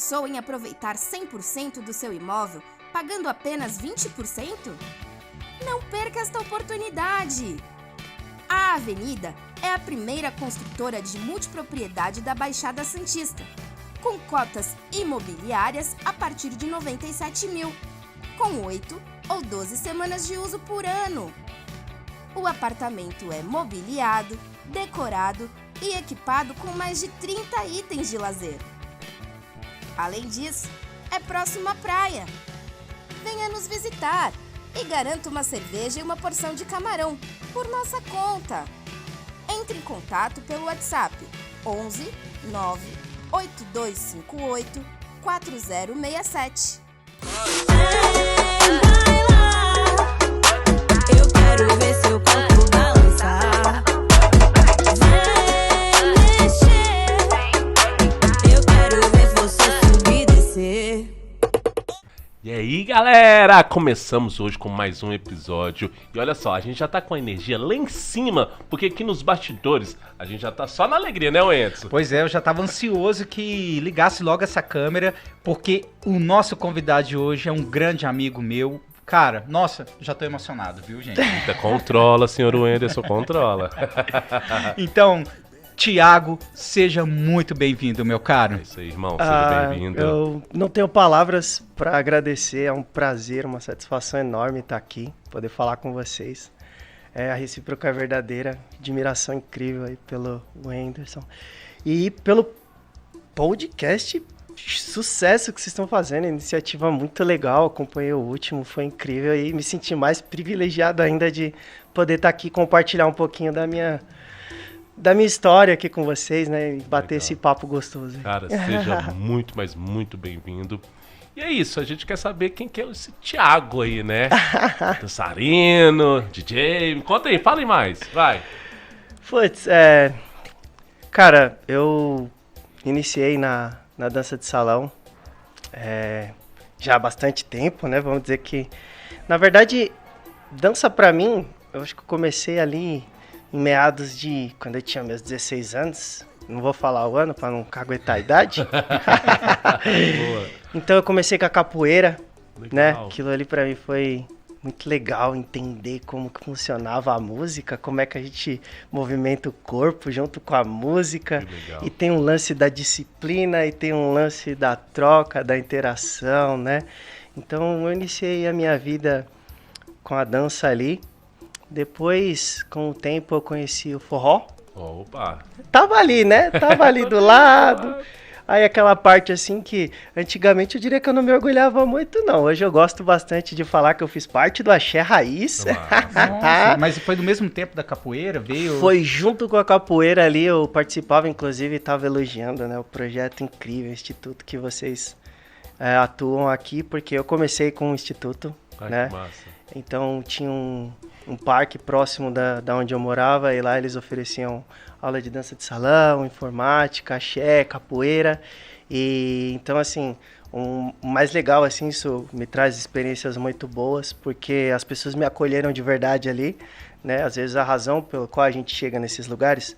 pensou em aproveitar 100% do seu imóvel, pagando apenas 20%? Não perca esta oportunidade! A Avenida é a primeira construtora de multipropriedade da Baixada Santista, com cotas imobiliárias a partir de R$ 97 mil, com 8 ou 12 semanas de uso por ano. O apartamento é mobiliado, decorado e equipado com mais de 30 itens de lazer. Além disso, é próximo à praia. Venha nos visitar e garanta uma cerveja e uma porção de camarão por nossa conta. Entre em contato pelo WhatsApp 11 9 8258 4067. Eu quero ver seu corpo balançar. Vem mexer. Eu quero ver você subir e descer. E aí, galera, começamos hoje com mais um episódio. E olha só, a gente já tá com a energia lá em cima, porque aqui nos bastidores a gente já tá só na alegria, né, Enzo? Pois é, eu já tava ansioso que ligasse logo essa câmera, porque o nosso convidado de hoje é um grande amigo meu. Cara, nossa, já tô emocionado, viu, gente? Eita, controla, senhor Wenderson, controla. Então, Thiago, seja muito bem-vindo, meu caro. É isso aí, irmão, seja bem-vindo. Eu não tenho palavras para agradecer, é um prazer, uma satisfação enorme estar aqui, poder falar com vocês. A recíproca é verdadeira, admiração incrível aí pelo Wenderson. E pelo podcast, sucesso que vocês estão fazendo, iniciativa muito legal, acompanhei o último, foi incrível e me senti mais privilegiado ainda de poder estar aqui e compartilhar um pouquinho da minha história aqui com vocês, né? E bater Legal. Esse papo gostoso. Cara, seja muito, mas muito bem-vindo. E é isso, a gente quer saber quem que é esse Thiago aí, né? Dançarino, DJ, me conta aí, fala aí mais, vai. Putz, cara, eu iniciei na dança de salão já há bastante tempo, né? Vamos dizer que, na verdade, dança pra mim, eu acho que eu comecei ali em meados de quando eu tinha meus 16 anos. Não vou falar o ano para não caguetar a idade. Então eu comecei com a capoeira, Legal. né? Aquilo ali para mim foi muito legal, entender como que funcionava a música, como é que a gente movimenta o corpo junto com a música. Que legal. E tem um lance da disciplina e tem um lance da troca, da interação, né? Então eu iniciei a minha vida com a dança ali. Depois, com o tempo, eu conheci o forró. Opa! Tava ali, né? Tava ali do lado. Aí aquela parte assim que antigamente eu diria que eu não me orgulhava muito, não. Hoje eu gosto bastante de falar que eu fiz parte do axé raiz. Nossa, mas foi do mesmo tempo da capoeira? Veio... Foi junto com a capoeira ali, eu participava, inclusive estava elogiando, né, o projeto incrível, o instituto que vocês atuam aqui, porque eu comecei com o instituto, Ai, né? que massa. Então tinha um parque próximo da onde eu morava e lá eles ofereciam aula de dança de salão, informática, axé, capoeira. E então assim, o mais legal assim, isso me traz experiências muito boas, porque as pessoas me acolheram de verdade ali, né? Às vezes a razão pela qual a gente chega nesses lugares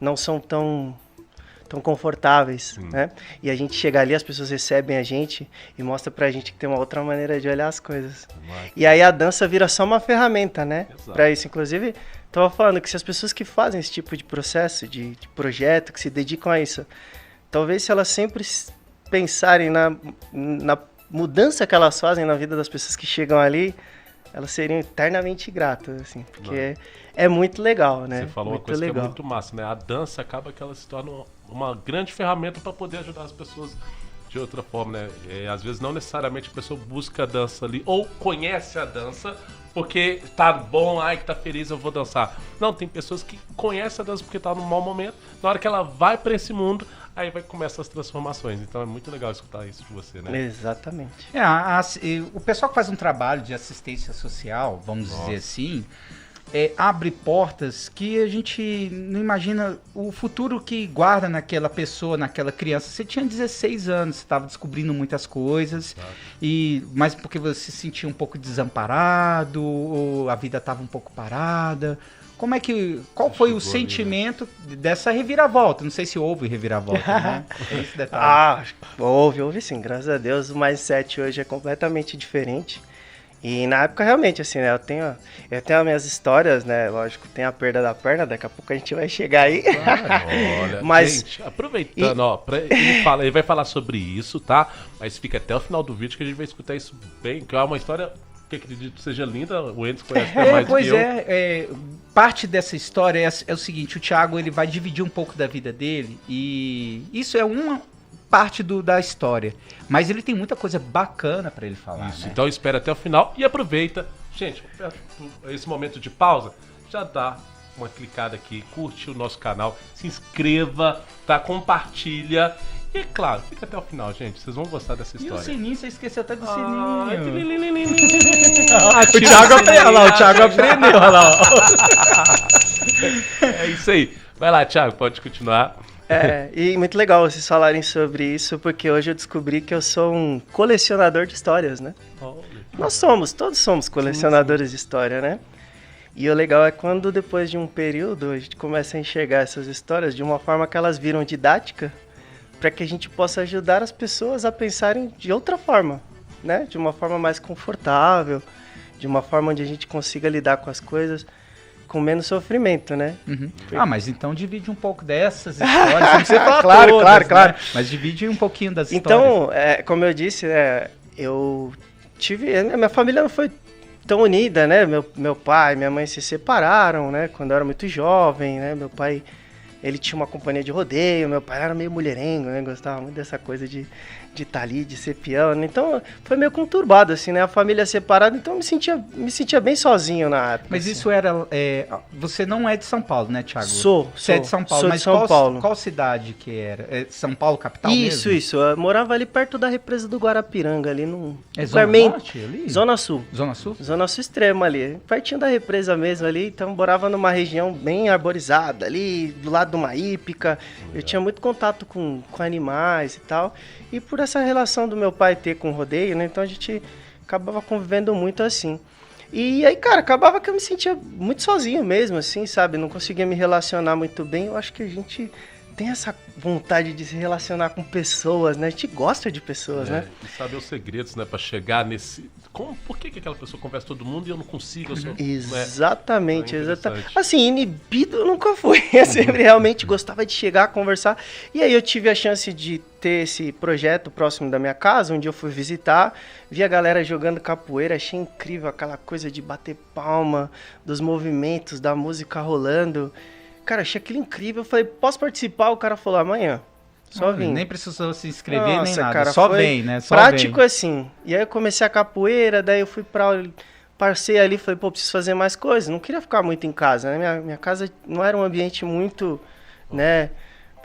não são tão confortáveis, né? E a gente chega ali, as pessoas recebem a gente e mostra pra gente que tem uma outra maneira de olhar as coisas. E aí a dança vira só uma ferramenta, né? Exato. Pra isso. Inclusive, tava falando que se as pessoas que fazem esse tipo de processo, de projeto, que se dedicam a isso, talvez se elas sempre pensarem na mudança que elas fazem na vida das pessoas que chegam ali, elas seriam eternamente gratas, assim, porque é muito legal, né? Você falou muito uma coisa legal. que é muito massa, né? A dança acaba que ela se torna uma grande ferramenta para poder ajudar as pessoas de outra forma, né? Às vezes não necessariamente a pessoa busca a dança ali ou conhece a dança porque tá bom, ai que tá feliz, eu vou dançar. Não, tem pessoas que conhecem a dança porque tá num mau momento. Na hora que ela vai para esse mundo, aí vai começar as transformações. Então é muito legal escutar isso de você, né? Exatamente. O pessoal que faz um trabalho de assistência social, vamos dizer assim, abre portas que a gente não imagina o futuro que guarda naquela pessoa, naquela criança. Você tinha 16 anos, você estava descobrindo muitas coisas, mas porque você se sentia um pouco desamparado, ou a vida estava um pouco parada. Qual foi o sentimento dessa reviravolta? Não sei se houve reviravolta, né? Tem esse detalhe. Houve sim, graças a Deus. O mindset hoje é completamente diferente. E na época, realmente, assim, né, eu tenho as minhas histórias, né, lógico, tem a perda da perna, daqui a pouco a gente vai chegar aí. Olha, mas, gente, aproveitando, ele vai falar sobre isso, tá? Mas fica até o final do vídeo que a gente vai escutar isso bem, que é uma história que acredito seja linda, o Enzo conhece até mais do que eu. Parte dessa história é o seguinte, o Thiago ele vai dividir um pouco da vida dele, e isso é uma parte da história, mas ele tem muita coisa bacana pra ele falar. Isso, né? então espera até o final e aproveita. Gente, esse momento de pausa, já dá uma clicada aqui, curte o nosso canal, se inscreva, tá? Compartilha. E é claro, fica até o final, gente. Vocês vão gostar dessa E história. o sininho, você esqueceu até do Ah, sininho. o Thiago aprendeu, olha lá. É isso aí. Vai lá, Thiago, pode continuar. E muito legal vocês falarem sobre isso, porque hoje eu descobri que eu sou um colecionador de histórias, né? Todos somos colecionadores de história, né? E o legal é quando depois de um período a gente começa a enxergar essas histórias de uma forma que elas viram didática, para que a gente possa ajudar as pessoas a pensarem de outra forma, né? De uma forma mais confortável, de uma forma onde a gente consiga lidar com as coisas com menos sofrimento, né? Uhum. Mas então divide um pouco dessas histórias. Não precisa falar Claro, todas, claro. né? Mas divide um pouquinho das Então, histórias. como eu disse, eu tive... Minha família não foi tão unida, né? Meu pai e minha mãe se separaram, né? Quando eu era muito jovem, né? Meu pai, ele tinha uma companhia de rodeio, meu pai era meio mulherengo, né? Gostava muito dessa coisa de estar ali, de ser peão, né? Então, foi meio conturbado, assim, né? A família separada, então eu me sentia bem sozinho na época. Mas assim. isso era... você não é de São Paulo, né, Thiago? Sou. Você é de São Paulo, sou mas de São Paulo. Qual cidade que era? É São Paulo, capital Isso. mesmo? Eu morava ali perto da represa do Guarapiranga, ali no... É Zona Norte ali? Zona Sul. Zona Sul? Zona Sul extrema ali, pertinho da represa mesmo ali, então morava numa região bem arborizada ali, do lado de uma hípica, eu tinha muito contato com animais e tal, e por essa relação do meu pai ter com o rodeio, né, então a gente acabava convivendo muito assim. E aí, cara, acabava que eu me sentia muito sozinho mesmo, assim, sabe, não conseguia me relacionar muito bem, eu acho que a gente tem essa vontade de se relacionar com pessoas, né? A gente gosta de pessoas, né? E saber os segredos, né? Pra chegar nesse... Por que aquela pessoa conversa com todo mundo e eu não consigo? Exatamente, É exatamente. Assim, inibido eu nunca fui. Eu sempre realmente gostava de chegar, conversar. E aí eu tive a chance de ter esse projeto próximo da minha casa, onde eu fui visitar, vi a galera jogando capoeira, achei incrível aquela coisa de bater palma, dos movimentos, da música rolando. Cara, achei aquilo incrível. Eu falei, posso participar? O cara falou, amanhã. Só vim. Nem precisou se inscrever, Nossa, nem nada. cara, só foi vem, né? Só prático vem. assim. E aí eu comecei a capoeira, daí eu fui passei ali, falei, pô, preciso fazer mais coisas. Não queria ficar muito em casa, né? Minha casa não era um ambiente muito, né,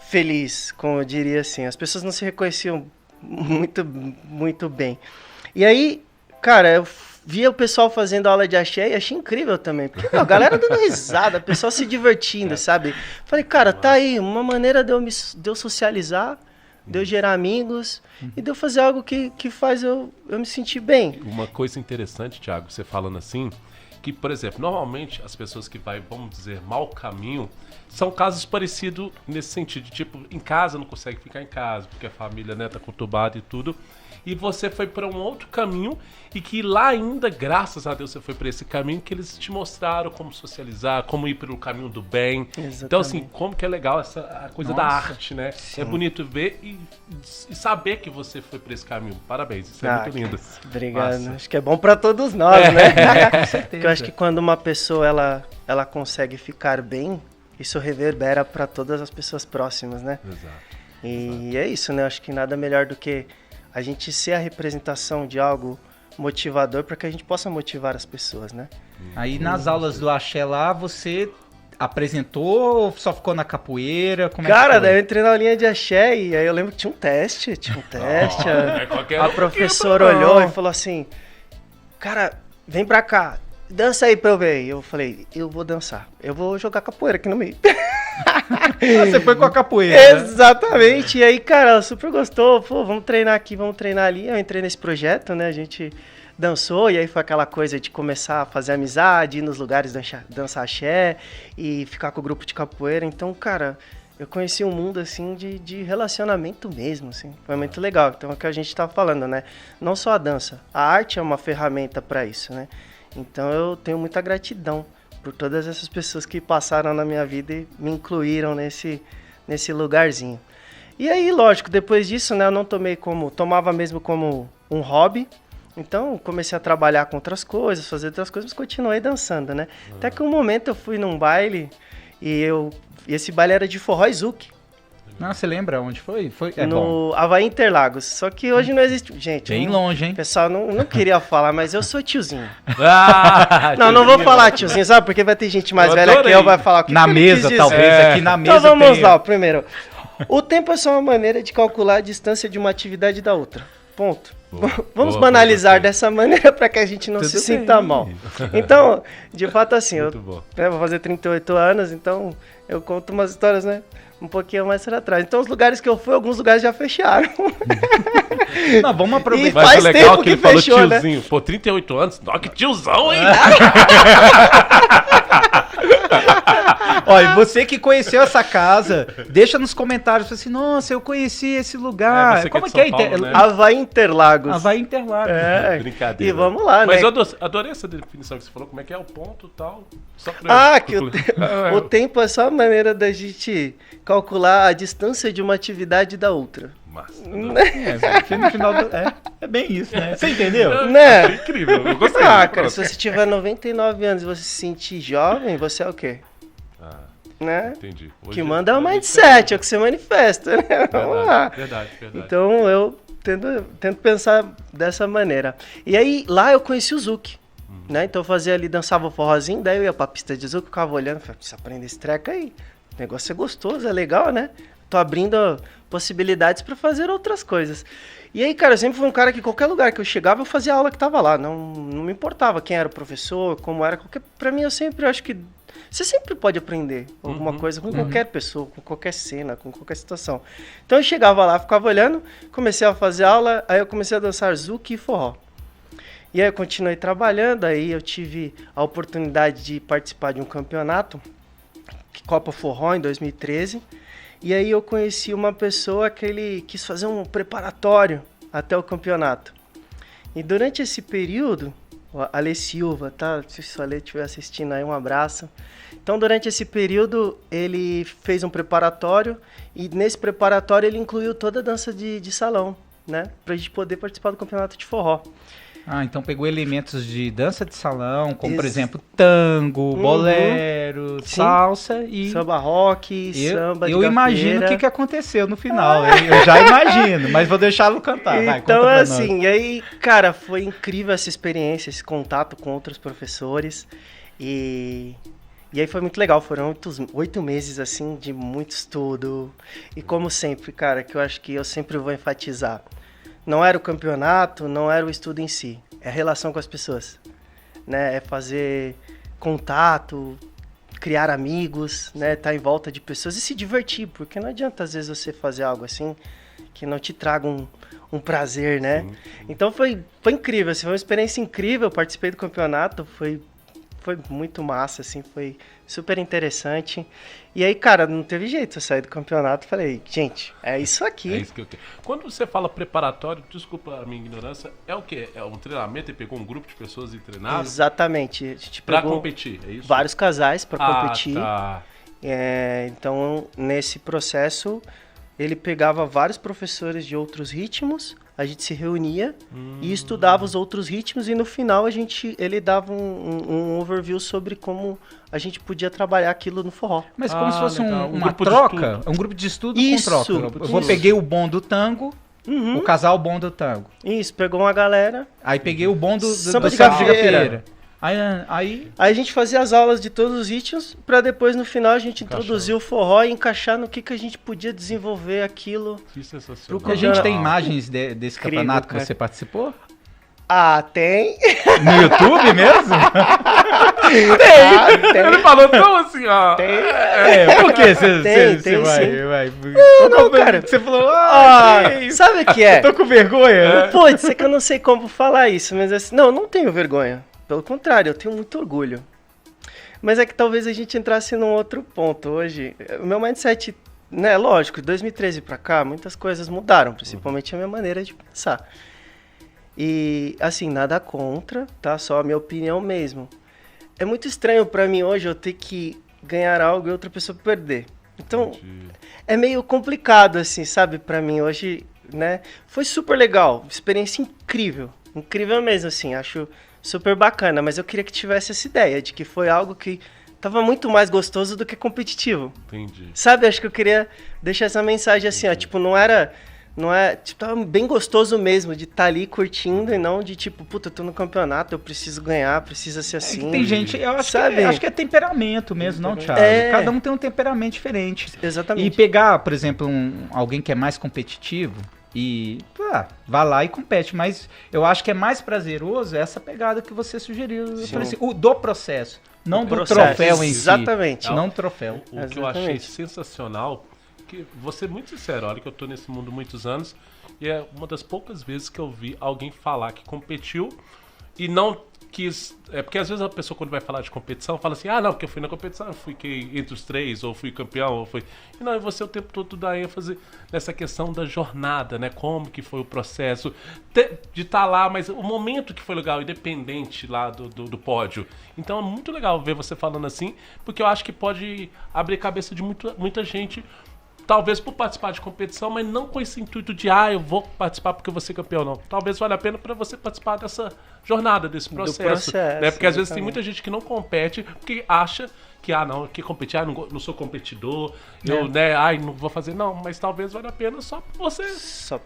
feliz, como eu diria assim. As pessoas não se reconheciam muito bem. E aí, cara, eu via o pessoal fazendo aula de axé e achei incrível também. Porque, meu, a galera dando risada, o pessoal se divertindo, sabe? Falei, cara, tá aí, uma maneira de eu socializar, de eu gerar amigos e de eu fazer algo que faz eu me sentir bem. Uma coisa interessante, Thiago, você falando assim, que, por exemplo, normalmente as pessoas que vai, vamos dizer, mau caminho, são casos parecidos nesse sentido, tipo, em casa não consegue ficar em casa, porque a família, né, tá conturbada e tudo. E você foi para um outro caminho e que lá ainda, graças a Deus, você foi para esse caminho que eles te mostraram como socializar, como ir pelo caminho do bem. Exatamente. Então, assim, como que é legal a coisa da arte, né? Sim. É bonito ver e saber que você foi para esse caminho. Parabéns, isso é muito lindo. Obrigado. Massa. Acho que é bom para todos nós, né? Com certeza. Porque eu acho que quando uma pessoa ela consegue ficar bem, isso reverbera para todas as pessoas próximas, né? Exato. E é isso, né? Acho que nada melhor do que a gente ser a representação de algo motivador para que a gente possa motivar as pessoas, né? Aí nas aulas do axé lá, você apresentou ou só ficou na capoeira? Como Cara, é que daí eu foi? entrei na linha de axé e aí eu lembro que tinha um teste. É qualquer A um professora que entra, olhou não. e falou assim, cara, vem pra cá. dança aí pra eu ver. Eu falei, eu vou dançar. Eu vou jogar capoeira aqui no meio. Você foi com a capoeira, né? Exatamente. E aí, cara, ela super gostou. Pô, vamos treinar aqui, vamos treinar ali. Eu entrei nesse projeto, né? A gente dançou e aí foi aquela coisa de começar a fazer amizade, ir nos lugares dançar axé e ficar com o grupo de capoeira. Então, cara, eu conheci um mundo, assim, de relacionamento mesmo, assim. Foi muito legal. Então, é o que a gente tá falando, né? Não só a dança. A arte é uma ferramenta para isso, né? Então, eu tenho muita gratidão por todas essas pessoas que passaram na minha vida e me incluíram nesse lugarzinho. E aí, lógico, depois disso, né, eu não tomava mesmo como um hobby. Então, comecei a trabalhar com outras coisas, fazer outras coisas, mas continuei dançando, né? Até que um momento eu fui num baile e esse baile era de forró e zouk. Não, você lembra onde foi? No Havaí Interlagos. Só que hoje não existe... Gente, Bem longe, hein? o pessoal não queria falar, mas eu sou tiozinho. Ah, Não vou falar tiozinho, sabe? Porque vai ter gente mais Eu velha que adorei. eu, vai falar o que Na que ele mesa, quis dizer. talvez, aqui na mesa Então vamos tem- lá, primeiro. O tempo é só uma maneira de calcular a distância de uma atividade da outra. Ponto. Vamos boa, banalizar gostei. dessa maneira para que a gente não Tudo se bem. sinta mal. Então, de fato, assim, Muito bom. vou fazer 38 anos, então eu conto umas histórias, né? Um pouquinho mais para trás. Então, os lugares que eu fui, alguns lugares já fecharam. Não, vamos aproveitar. Mas Faz o legal tempo é que ele que falou fechou, né? tiozinho. Pô, 38 anos? Ó, que tiozão, hein? Olha, você que conheceu essa casa, deixa nos comentários, fala assim, nossa, eu conheci esse lugar. É, você que é Como de que é? São Paulo, né? Havaí Interlagos. Havaí Interlagos. É. Brincadeira. E vamos lá, Mas né? eu adorei essa definição que você falou. Como é que é o ponto e tal? Só pra Ah, que o tempo é só a maneira da gente calcular a distância de uma atividade da outra. Massa. É, no final é bem isso, né? Você entendeu? Né? Incrível, eu gostei. Ah, cara, Pronto. se você tiver 99 anos e você se sentir jovem, você é o quê? Ah, Né? entendi. O Hoje que manda é o hoje mindset, é o que você manifesta, né? Vamos lá. Verdade. Então eu tento pensar dessa maneira. E aí lá eu conheci o Zouk, né? Então eu fazia ali, dançava o forrozinho, daí eu ia pra pista de Zouk, ficava olhando, falei, precisa aprender esse treco aí. O negócio é gostoso, é legal, né? Tô abrindo possibilidades pra fazer outras coisas. E aí, cara, eu sempre fui um cara que qualquer lugar que eu chegava, eu fazia a aula que tava lá. Não me importava quem era o professor, como era, pra mim eu sempre acho que você sempre pode aprender alguma coisa com qualquer pessoa, com qualquer cena, com qualquer situação. Então eu chegava lá, ficava olhando, comecei a fazer aula, aí eu comecei a dançar zouk e forró. E aí eu continuei trabalhando, aí eu tive a oportunidade de participar de um campeonato, Copa Forró, em 2013. E aí eu conheci uma pessoa que ele quis fazer um preparatório até o campeonato. E durante esse período, o Ale Silva, tá? Se o Ale estiver assistindo aí, um abraço. Então, durante esse período, ele fez um preparatório e nesse preparatório ele incluiu toda a dança de salão, né? Pra gente poder participar do campeonato de forró. Ah, então pegou elementos de dança de salão, como por Isso. exemplo, tango, bolero, Sim. salsa e... Samba rock, samba de eu imagino o gafieira. que aconteceu no final, hein? Eu já imagino, mas vou deixá-lo cantar. Vai, Então, conta pra nós. assim, e aí, cara, foi incrível essa experiência, esse contato com outros professores. E aí foi muito legal, foram 8 meses, assim, de muito estudo. E como sempre, cara, que eu acho que eu sempre vou enfatizar, não era o campeonato, não era o estudo em si, é a relação com as pessoas, né? É fazer contato, criar amigos, né? Estar em volta de pessoas e se divertir, porque não adianta às vezes você fazer algo assim que não te traga um prazer, né? Então foi incrível, assim, foi uma experiência incrível, eu participei do campeonato, foi muito massa, assim, foi super interessante. E aí, cara, não teve jeito, eu saí do campeonato e falei, gente, é isso aqui. É isso que eu quero. Quando você fala preparatório, desculpa a minha ignorância, é o quê? É um treinamento? Ele pegou um grupo de pessoas e treinaram? Exatamente, a gente Pra pegou competir, é isso? vários casais para competir. Tá. Então, nesse processo, ele pegava vários professores de outros ritmos, a gente se reunia e estudava os outros ritmos e no final ele dava um overview sobre como a gente podia trabalhar aquilo no forró. Mas como se fosse legal. Um uma grupo de troca, estudo. um grupo de estudo Isso, com troca. Eu isso. peguei o bom do tango, o casal bom do tango. Isso, pegou uma galera, Aí peguei o bom do Samba de samba de gafieira. gafieira. Aí aí a gente fazia as aulas de todos os ritmos para depois no final a gente introduzir o forró e encaixar no que a gente podia desenvolver aquilo. Que sensacional. a gente tem imagens desse Incrível, campeonato que cara. você participou? Ah, tem. No YouTube mesmo? Ele falou tão assim, ó. Tem. Por que você Tem, vai? sim. vai? Não, cara. Você falou, Sabe o que é? tô com vergonha. Pode ser que eu não sei como falar isso, mas assim, não tenho vergonha. Pelo contrário, eu tenho muito orgulho. Mas é que talvez a gente entrasse num outro ponto hoje. O meu mindset, né, lógico, de 2013 pra cá, muitas coisas mudaram, principalmente a minha maneira de pensar. E, assim, nada contra, tá? Só a minha opinião mesmo. É muito estranho pra mim hoje eu ter que ganhar algo e outra pessoa perder. Então, é meio complicado, assim, sabe, pra mim hoje, né? Foi super legal, experiência incrível, incrível mesmo, assim, acho super bacana, mas eu queria que tivesse essa ideia de que foi algo que tava muito mais gostoso do que competitivo. Entendi. Sabe, acho que eu queria deixar essa mensagem assim, ó, tipo, tipo, tava bem gostoso mesmo de estar ali curtindo e não de tipo, puta, eu tô no campeonato, eu preciso ganhar, precisa ser assim. Tem gente, eu acho, sabe? acho que é temperamento mesmo, não, Thiago? É. Cada um tem um temperamento diferente. Exatamente. E pegar, por exemplo, alguém que é mais competitivo e vai lá e compete, mas eu acho que é mais prazeroso essa pegada que você sugeriu, do processo, não do troféu em si. Exatamente. Não do troféu. O que eu achei sensacional, que vou ser muito sincero, olha que eu tô nesse mundo há muitos anos, e é uma das poucas vezes que eu vi alguém falar que competiu e não quis... porque às vezes a pessoa quando vai falar de competição fala assim, não, porque eu fui na competição, eu fui entre os 3, ou fui campeão, ou fui... E não, e você o tempo todo dá ênfase nessa questão da jornada, né? Como que foi o processo de estar lá, mas o momento que foi legal, independente lá do pódio. Então é muito legal ver você falando assim, porque eu acho que pode abrir a cabeça de muita gente, talvez por participar de competição, mas não com esse intuito de, eu vou participar porque eu vou ser campeão, não. Talvez valha a pena para você participar dessa jornada, desse processo. Né? Porque às vezes tem muita gente que não compete porque acha que, não, que competir, não sou competidor, eu, né, não vou fazer, não. Mas talvez valha a pena só pra você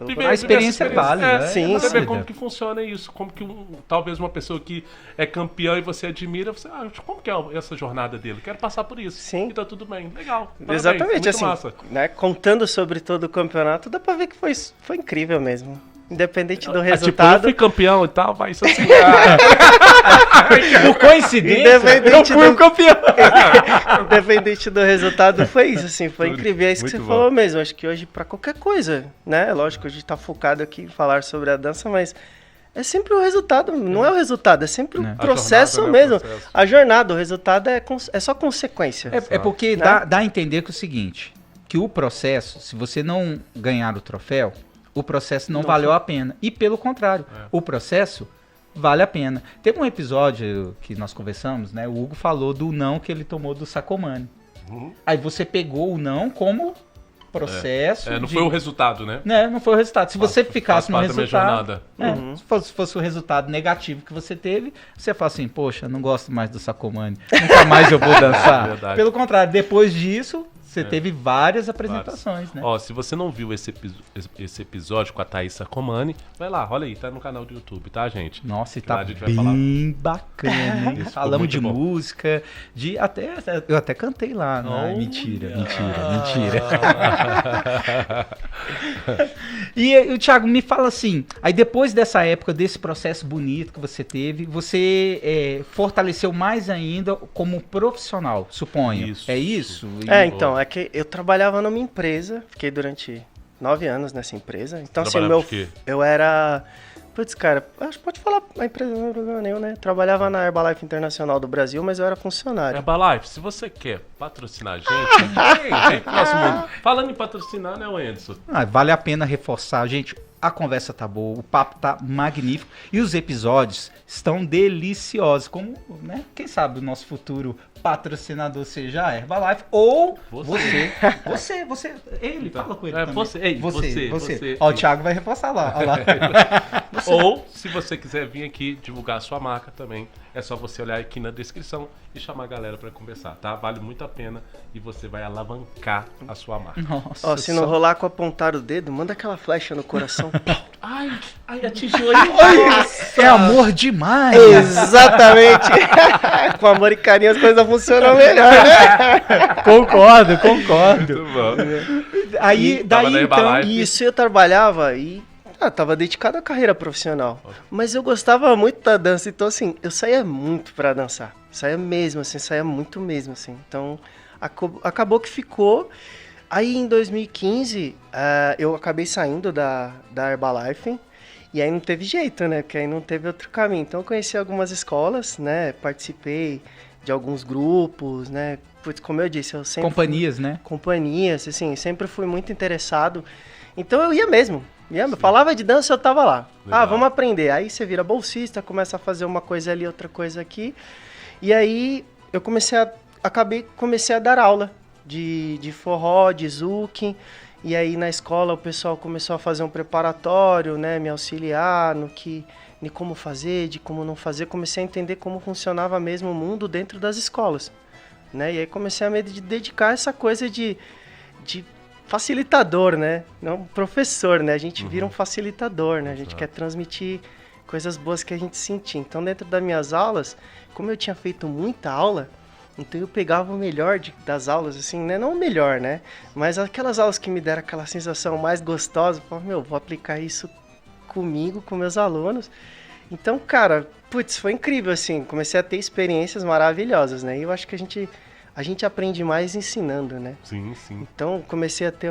viver a experiência é válida. Sim, você ver como que funciona isso, como que talvez uma pessoa que é campeã e você admira, você, como que é essa jornada dele? Quero passar por isso. Sim. E tá tudo bem. Legal. Parabéns, Exatamente, muito assim, massa. né, contando sobre todo o campeonato, dá pra ver que foi incrível mesmo. Independente do Tipo, eu resultado. fui campeão e tal, vai isso assim. Por coincidência, Independente eu fui do- o campeão. Independente do resultado, foi isso, assim, foi incrível. É isso que Muito você bom. falou mesmo. Acho que hoje, pra qualquer coisa, né? Lógico, a gente tá focado aqui em falar sobre a dança, mas é sempre o resultado, não é o resultado, é sempre o A processo jornada, né, o mesmo. processo. A jornada, o resultado é só consequência. É porque Né? dá a entender que é o seguinte, que o processo, se você não ganhar o troféu, o processo não valeu a pena. E pelo contrário, o processo vale a pena. Teve um episódio que nós conversamos, né? O Hugo falou do não que ele tomou do Sacomani. Aí você pegou o não como processo. Não foi o resultado, né? Né? Não foi o resultado. Se você ficasse no faz parte da minha resultado. jornada. Se fosse o resultado negativo que você teve, você fala assim, poxa, não gosto mais do Sacomani. Nunca mais eu vou dançar. Verdade. Pelo contrário, depois disso, você teve várias apresentações, né? Ó, se você não viu esse episódio com a Thaís Sacomani, vai lá, olha aí, tá no canal do YouTube, tá, gente? Nossa, e Que lá tá a gente vai falar. bem bacana, hein? Isso ficou Falamos muito de bom. música, eu até cantei lá. Não, Oh, mentira. E o Thiago, me fala assim, aí depois dessa época, desse processo bonito que você teve, você fortaleceu mais ainda como profissional, suponho. Isso. É isso? Então, é que eu trabalhava numa empresa, fiquei durante 9 anos nessa empresa. Então, assim, Trabalhava de quê? eu era... Putz, cara, acho que pode falar a empresa, não é problema nenhum, né? Trabalhava na Herbalife Internacional do Brasil, mas eu era funcionário. Herbalife, se você quer patrocinar a gente, vem pro nosso mundo. Falando em patrocinar, né, Wenderson? Vale a pena reforçar, gente. A conversa tá boa, o papo tá magnífico e os episódios estão deliciosos. Como, né? Quem sabe o nosso futuro patrocinador seja a Herbalife ou você. Ele, fala com ele também. Você. Ó, o Thiago vai reforçar lá. Ó lá. Ou, se você quiser vir aqui divulgar a sua marca também, é só você olhar aqui na descrição e chamar a galera pra conversar, tá? Vale muito a pena e você vai alavancar a sua marca. Nossa, Ó, se não rolar com apontar o dedo, manda aquela flecha no coração. Ai, atingiu aí. é amor demais. Exatamente. Com amor e carinho as coisas funcionam melhor, né? Concordo. Muito bom. Aí, Tava daí na então, Herbalife. Isso, eu trabalhava e Tava dedicado à carreira profissional. Mas eu gostava muito da dança, então assim, eu saía muito pra dançar. Saía mesmo, assim, saía muito mesmo, assim. Então, acabou que ficou. Aí em 2015, eu acabei saindo da Herbalife. E aí não teve jeito, né? Porque aí não teve outro caminho. Então eu conheci algumas escolas, né? Participei de alguns grupos, né? Putz, como eu disse, eu sempre... Companhias, né? Companhias, assim, sempre fui muito interessado. Então eu ia mesmo. Falava de dança, eu tava lá. Legal. Vamos aprender. Aí você vira bolsista, começa a fazer uma coisa ali, outra coisa aqui. E aí eu comecei a dar aula de forró, de zouk. E aí na escola o pessoal começou a fazer um preparatório, né, me auxiliar de como fazer, de como não fazer. Comecei a entender como funcionava mesmo o mundo dentro das escolas, né? E aí comecei a me dedicar a essa coisa de facilitador, né? Não professor, né? A gente vira um facilitador, né? A gente quer transmitir coisas boas que a gente sentia. Então dentro das minhas aulas, como eu tinha feito muita aula, então eu pegava o melhor das aulas, assim, né? Não o melhor, né? Mas aquelas aulas que me deram aquela sensação mais gostosa, eu falava, vou aplicar isso comigo, com meus alunos. Então, cara, putz, foi incrível, assim. Comecei a ter experiências maravilhosas, né? E eu acho que a gente aprende mais ensinando, né? Sim. Então, comecei a ter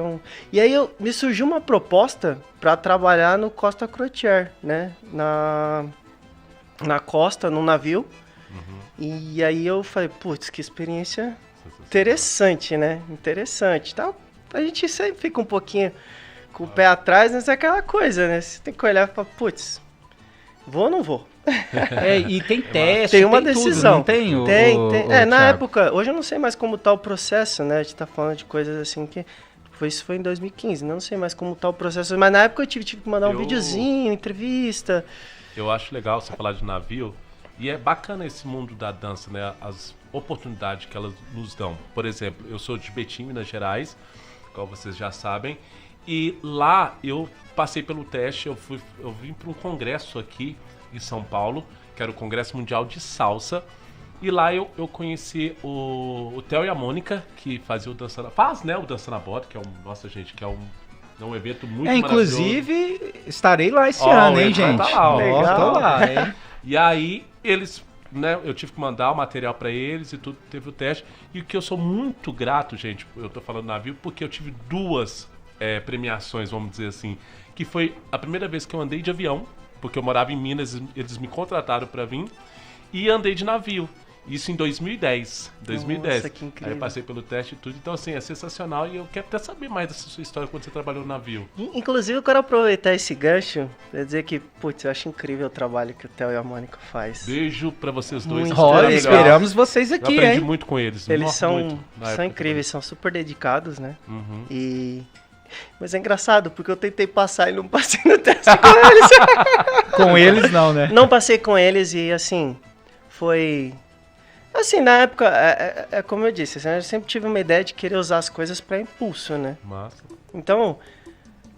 E aí me surgiu uma proposta para trabalhar no Costa Crotier, né? Na costa, num navio. E aí eu falei, putz, que experiência interessante, né? Interessante. Então, a gente sempre fica um pouquinho com o pé atrás, mas é aquela coisa, né? Você tem que olhar e falar, putz, vou ou não vou? E tem teste, tem uma tem decisão. Tudo, não tem? Tem. Na Thiago? época, hoje eu não sei mais como tá o processo, né? A gente tá falando de coisas assim que... Isso foi em 2015, não sei mais como tá o processo. Mas na época eu tive que mandar um videozinho, entrevista. Eu acho legal você falar de navio. E é bacana esse mundo da dança, né? As oportunidades que elas nos dão. Por exemplo, eu sou de Betim, Minas Gerais, como vocês já sabem. E lá eu passei pelo teste, eu vim para um congresso aqui em São Paulo, que era o Congresso Mundial de Salsa. E lá eu conheci o Theo e a Mônica, que fazia o Dança na... Faz, né? O Dança na Bota, que é um evento muito maravilhoso. Inclusive, estarei lá esse ano, hein, gente? Tá lá, Tô lá, hein? E aí, eles, né, eu tive que mandar o material pra eles e tudo, teve o teste. E o que eu sou muito grato, gente, eu tô falando navio, porque eu tive duas premiações, vamos dizer assim. Que foi a primeira vez que eu andei de avião, porque eu morava em Minas, eles me contrataram pra vir. E andei de navio. Isso em 2010. Nossa, que incrível. Aí eu passei pelo teste e tudo. Então, assim, é sensacional. E eu quero até saber mais dessa sua história quando você trabalhou no navio. Inclusive, eu quero aproveitar esse gancho pra dizer que, putz, eu acho incrível o trabalho que o Theo e a Mônica faz. Beijo pra vocês dois. Muito Olha, legal. esperamos vocês Eu aqui, aprendi hein? muito com eles. Eles Nossa, são muito, na época incríveis, são super dedicados, né? Uhum. Mas é engraçado, porque eu tentei passar e não passei no teste com eles. Com eles não, né? Não passei com eles e, assim, foi... Assim, na época, é como eu disse, assim, eu sempre tive uma ideia de querer usar as coisas para impulso, né? Massa. Então,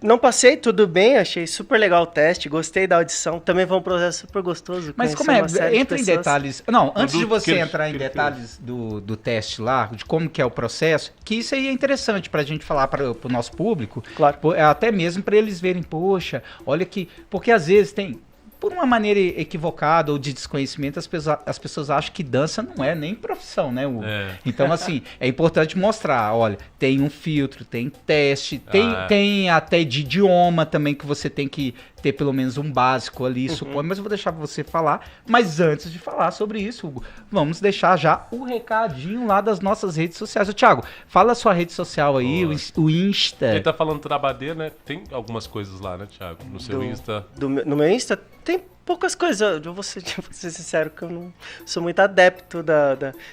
não passei, tudo bem, achei super legal o teste, gostei da audição, também foi um processo super gostoso. Mas conhecer como é? uma série de Entra em pessoas. detalhes. Não, antes de você que ele- entrar em que ele detalhes do teste lá, de como que é o processo, que isso aí é interessante pra gente falar para o nosso público, Claro. até mesmo pra eles verem, poxa, olha que... Porque às vezes tem... Por uma maneira equivocada ou de desconhecimento, as pessoas acham que dança não é nem profissão, né, Hugo? É. Então, assim, é importante mostrar, olha, tem um filtro, tem teste, tem até de idioma também que você tem que ter pelo menos um básico ali, suponho, mas eu vou deixar você falar. Mas antes de falar sobre isso, Hugo, vamos deixar já o recadinho lá das nossas redes sociais. Ô, Thiago, fala a sua rede social aí, o Insta. Ele tá falando trabadeira, né? Tem algumas coisas lá, né, Thiago? No seu Insta. No meu Insta tem poucas coisas. Eu vou ser sincero que eu não sou muito adepto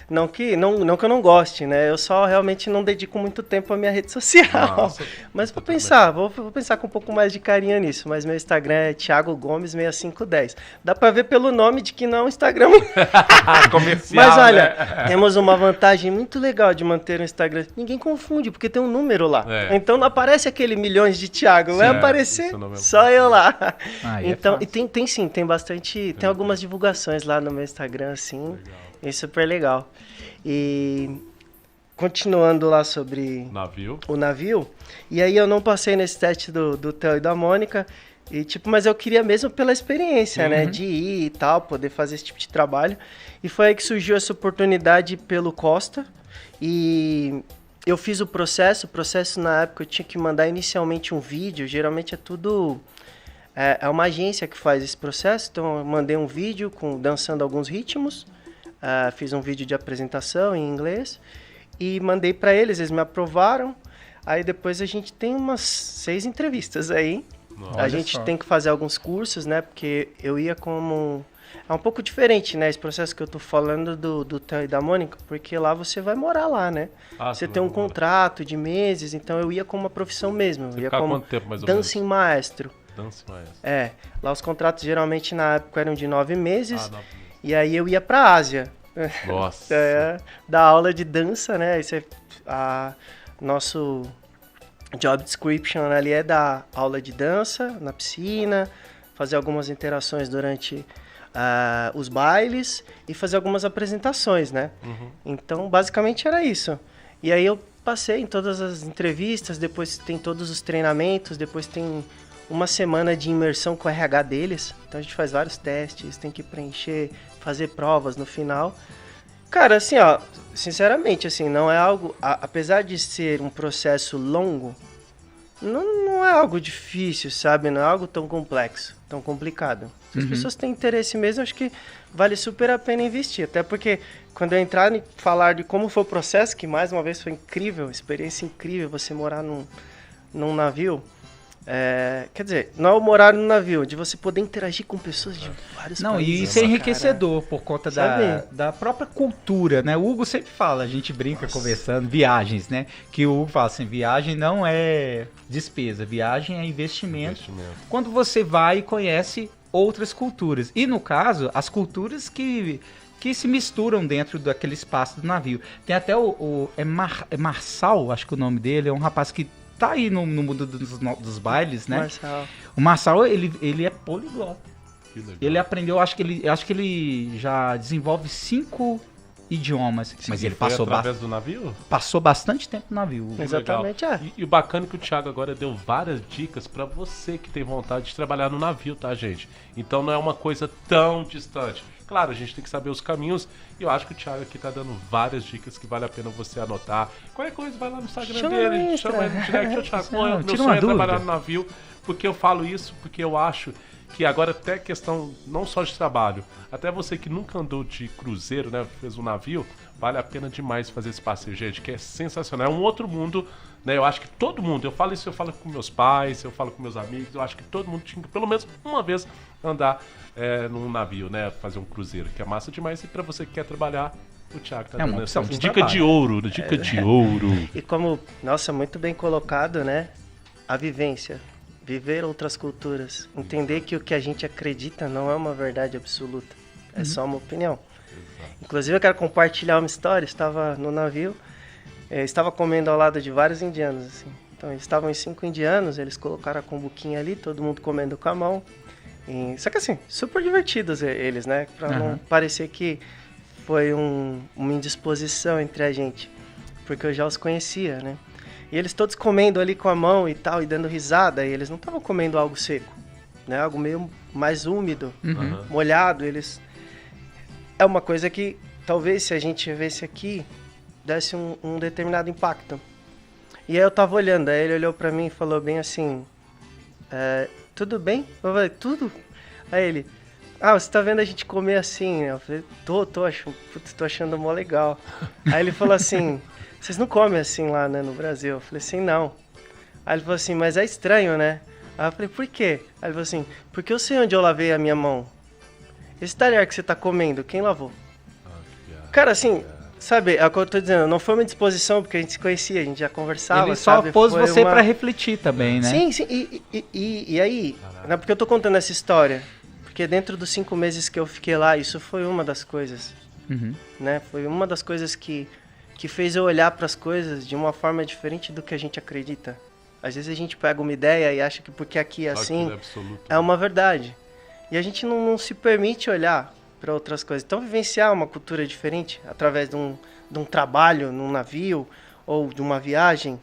não que eu não goste, né? Eu só realmente não dedico muito tempo à minha rede social. Nossa, Mas vou pensar com um pouco mais de carinho nisso. Mas meu Instagram é Thiago Gomes 6510. Dá pra ver pelo nome de que não é um Instagram. Comercial, Mas olha, né? temos uma vantagem muito legal de manter o Instagram. Ninguém confunde, porque tem um número lá. É. Então não aparece aquele milhões de Thiago, vai Sim, aparecer isso não é só eu lá. Aí é Então, fácil. e tem sim, tem bastante, tem algumas divulgações lá no meu Instagram, assim, é super legal. E continuando lá sobre Navio. o navio, e aí eu não passei nesse teste do Theo e da Mônica, E, tipo, mas eu queria mesmo pela experiência, né? De ir e tal, poder fazer esse tipo de trabalho. E foi aí que surgiu essa oportunidade pelo Costa. E eu fiz o processo. O processo, na época, eu tinha que mandar inicialmente um vídeo. Geralmente é tudo... É uma agência que faz esse processo. Então, eu mandei um vídeo dançando alguns ritmos. Fiz um vídeo de apresentação em inglês. E mandei para eles. Eles me aprovaram. Aí, depois, a gente tem umas 6 entrevistas aí. Nossa. A gente tem que fazer alguns cursos, né? Porque eu ia como... É um pouco diferente, né? Esse processo que eu tô falando do Theo e da Mônica, porque lá você vai morar lá, né? Você tem um contrato de meses, então eu ia como uma profissão mesmo. Eu ia como quanto tempo, mais ou menos? dancing maestro. Dancing maestro. Lá os contratos geralmente na época eram de 9 meses. 9 meses. E aí eu ia pra Ásia. Nossa. Dar aula de dança, né? Esse nosso... job description ali é dar aula de dança na piscina, fazer algumas interações durante os bailes e fazer algumas apresentações, né? Então, basicamente era isso. E aí eu passei em todas as entrevistas, depois tem todos os treinamentos, depois tem uma semana de imersão com o RH deles. Então a gente faz vários testes, tem que preencher, fazer provas no final. Cara, assim, ó, sinceramente, assim, não é algo... apesar de ser um processo longo, não é algo difícil, sabe? Não é algo tão complexo, tão complicado. Se as pessoas têm interesse mesmo, acho que vale super a pena investir. Até porque, quando eu entrar e falar de como foi o processo, que mais uma vez foi incrível, experiência incrível, você morar num navio... quer dizer, não é o morar no navio, de você poder interagir com pessoas de vários países. Não, e isso é enriquecedor por conta da própria cultura, né? O Hugo sempre fala, a gente brinca conversando, viagens, né? Que o Hugo fala assim, viagem não é despesa, viagem é investimento. Quando você vai e conhece outras culturas. E no caso, as culturas que se misturam dentro daquele espaço do navio. Tem até Marçal, acho que o nome dele, é um rapaz que tá aí no mundo dos bailes, né? Marçal. O Marçal, ele é poliglota. Que legal. Ele aprendeu, acho que ele já desenvolve 5 idiomas. Mas ele Foi através do navio? passou bastante tempo no navio. Exatamente, Legal. E o bacana é que o Thiago agora deu várias dicas pra você que tem vontade de trabalhar no navio, tá, gente? Então não é uma coisa tão distante. Claro, a gente tem que saber os caminhos e eu acho que o Thiago aqui tá dando várias dicas que vale a pena você anotar. Qualquer coisa, vai lá no Instagram dele, chama ele no direct, ô Thiago, meu tira sonho uma é trabalhar dúvida. no navio, porque eu falo isso, porque eu acho que agora até questão não só de trabalho, até você que nunca andou de cruzeiro, né, fez um navio, vale a pena demais fazer esse passeio, gente, que é sensacional, é um outro mundo, né, eu acho que todo mundo, eu falo isso, eu falo com meus pais, eu falo com meus amigos, eu acho que todo mundo tinha que pelo menos uma vez andar num navio, né, fazer um cruzeiro, que é massa demais, e pra você que quer trabalhar, o Thiago tá É uma dando opção essa de dica trabalho. de ouro, dica de ouro. E como, nossa, muito bem colocado, né? A vivência. Viver outras culturas. Entender que o que a gente acredita não é uma verdade absoluta. É só uma opinião. Inclusive, eu quero compartilhar uma história. Estava no navio, estava comendo ao lado de vários indianos, assim. Então, eles estavam em 5 indianos, eles colocaram a cumbuquinha ali, todo mundo comendo com a mão. Só que assim, super divertidos eles, né? Pra não parecer que foi uma indisposição entre a gente. Porque eu já os conhecia, né? E eles todos comendo ali com a mão e tal, e dando risada. E eles não estavam comendo algo seco, né? Algo meio mais úmido, molhado. É uma coisa que, talvez, se a gente visse aqui, desse um determinado impacto. E aí eu tava olhando, aí ele olhou pra mim e falou bem assim... tudo bem? Eu falei, tudo? Aí ele, você tá vendo a gente comer assim? Eu falei, tô achando mó legal. Aí ele falou assim, vocês não comem assim lá, né, no Brasil? Eu falei assim, não. Aí ele falou assim, mas é estranho, né? Aí eu falei, por quê? Aí ele falou assim, porque eu sei onde eu lavei a minha mão. Esse talher que você tá comendo, quem lavou? Cara, assim... Sabe, é o que eu tô dizendo, não foi uma disposição, porque a gente se conhecia, a gente já conversava, Ele só sabe? pôs Foi você pra refletir também, né? Sim, e aí, né, porque eu tô contando essa história, porque dentro dos 5 meses que eu fiquei lá, isso foi uma das coisas, né? Foi uma das coisas que fez eu olhar pras coisas de uma forma diferente do que a gente acredita. Às vezes a gente pega uma ideia e acha que porque aqui é assim, é uma verdade. E a gente não se permite olhar para outras coisas. Então, vivenciar uma cultura diferente através de um trabalho num navio ou de uma viagem,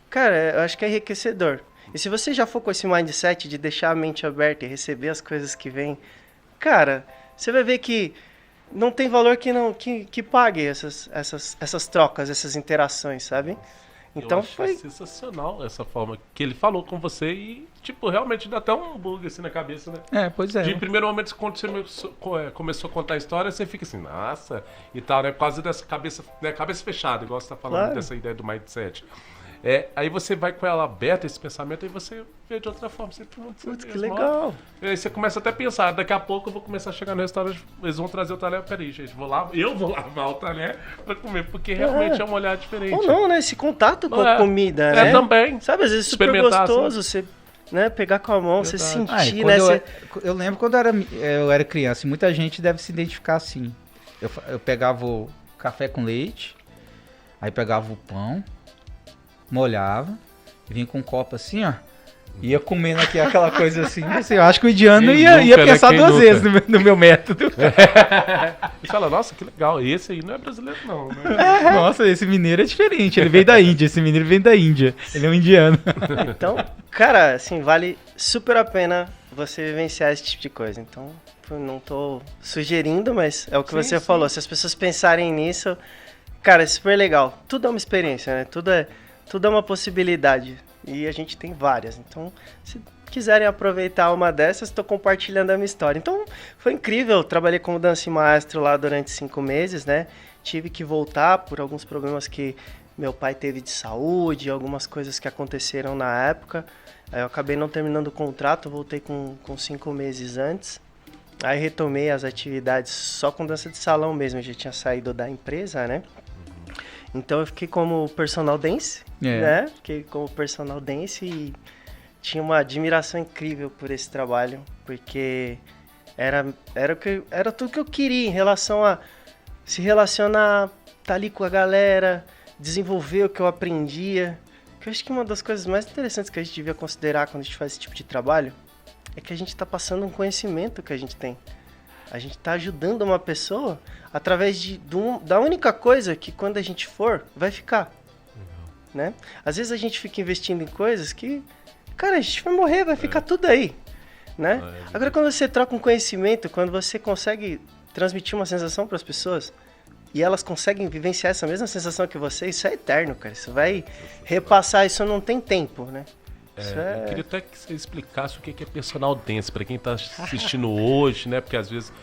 cara, eu acho que é enriquecedor. E se você já for com esse mindset de deixar a mente aberta e receber as coisas que vêm, cara, você vai ver que não tem valor que pague essas trocas, essas interações, sabe? Então eu acho foi... sensacional essa forma que ele falou com você e, tipo, realmente dá até um bug assim na cabeça, né? Pois é. De primeiro momento, quando você começou a contar a história, você fica assim, nossa, e tal, né? Por causa dessa cabeça, né? Cabeça fechada, igual você tá falando, Claro. dessa ideia do mindset. Aí você vai com ela aberta, esse pensamento, e você vê de outra forma. Você, Putz, que legal. E aí você começa até a pensar, daqui a pouco eu vou começar a chegar no restaurante, eles vão trazer o talher, peraí, gente, eu vou lavar o talher pra comer, porque realmente é um olhar diferente. Ou não, né? Esse contato com a comida, né? Também. Sabe, às vezes é super Experimentar, gostoso, você, né, pegar com a mão, você Verdade. sentir, Quando né? eu lembro quando eu era criança, e muita gente deve se identificar assim. Eu pegava o café com leite, aí pegava o pão, molhava, vinha com um copo assim, ó. Ia comendo aqui aquela coisa assim. Eu acho que o indiano Quem ia nunca, né? pensar Quem duas nunca? vezes no meu método. E fala, nossa, que legal, esse aí não é brasileiro não, né? Nossa, esse mineiro é diferente. Ele veio da Índia. Esse mineiro vem da Índia. Ele é um indiano. Então, cara, assim, vale super a pena você vivenciar esse tipo de coisa. Então, eu não tô sugerindo, mas é o que você falou. Se as pessoas pensarem nisso, cara, é super legal. Tudo é uma experiência, né? Tudo é uma possibilidade. E a gente tem várias. Então, se quiserem aproveitar uma dessas, estou compartilhando a minha história. Então, foi incrível. Trabalhei como dança e maestro lá durante 5 meses, né? Tive que voltar por alguns problemas que meu pai teve de saúde, algumas coisas que aconteceram na época. Aí eu acabei não terminando o contrato, voltei com 5 meses antes. Aí retomei as atividades só com dança de salão mesmo. Eu já tinha saído da empresa, né? Então eu fiquei como personal dance, né? Fiquei como personal dance e tinha uma admiração incrível por esse trabalho, porque era tudo que eu queria em relação a se relacionar, estar ali com a galera, desenvolver o que eu aprendia. Que eu acho que uma das coisas mais interessantes que a gente devia considerar quando a gente faz esse tipo de trabalho é que a gente está passando um conhecimento que a gente tem. A gente está ajudando uma pessoa através da única coisa que quando a gente for, vai ficar. Né? Às vezes a gente fica investindo em coisas que, cara, a gente vai morrer, vai ficar tudo aí. Né? Agora, quando você troca um conhecimento, quando você consegue transmitir uma sensação para as pessoas e elas conseguem vivenciar essa mesma sensação que você, isso é eterno, cara. Isso vai repassar, isso não tem tempo, né? Eu queria até que você explicasse o que é personal dance, para quem está assistindo hoje, né? Porque às vezes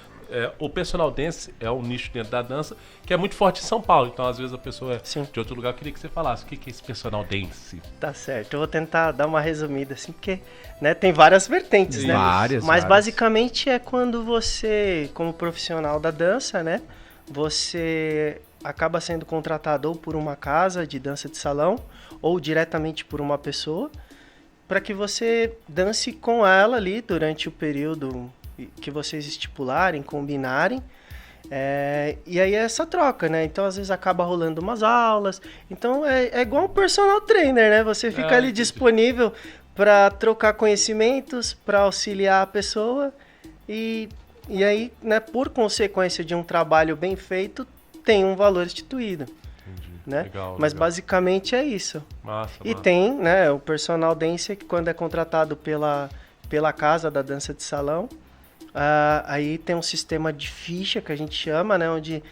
o personal dance é um nicho dentro da dança que é muito forte em São Paulo. Então, às vezes, a pessoa é de outro lugar. Eu queria que você falasse o que é esse personal dance. Tá certo. Eu vou tentar dar uma resumida, assim, porque, né, tem várias vertentes, né? Mas basicamente é quando você, como profissional da dança, né? Você acaba sendo contratado ou por uma casa de dança de salão ou diretamente por uma pessoa, para que você dance com ela ali durante o período que vocês estipularem, combinarem. E aí é essa troca, né? Então, às vezes, acaba rolando umas aulas. Então, é igual um personal trainer, né? Você fica ali disponível para trocar conhecimentos, para auxiliar a pessoa. E aí, né, por consequência de um trabalho bem feito, tem um valor instituído. Né? Legal, Mas basicamente é isso. Massa. Tem, né, o personal dance que quando é contratado pela casa da dança de salão, aí tem um sistema de ficha que a gente chama, né, onde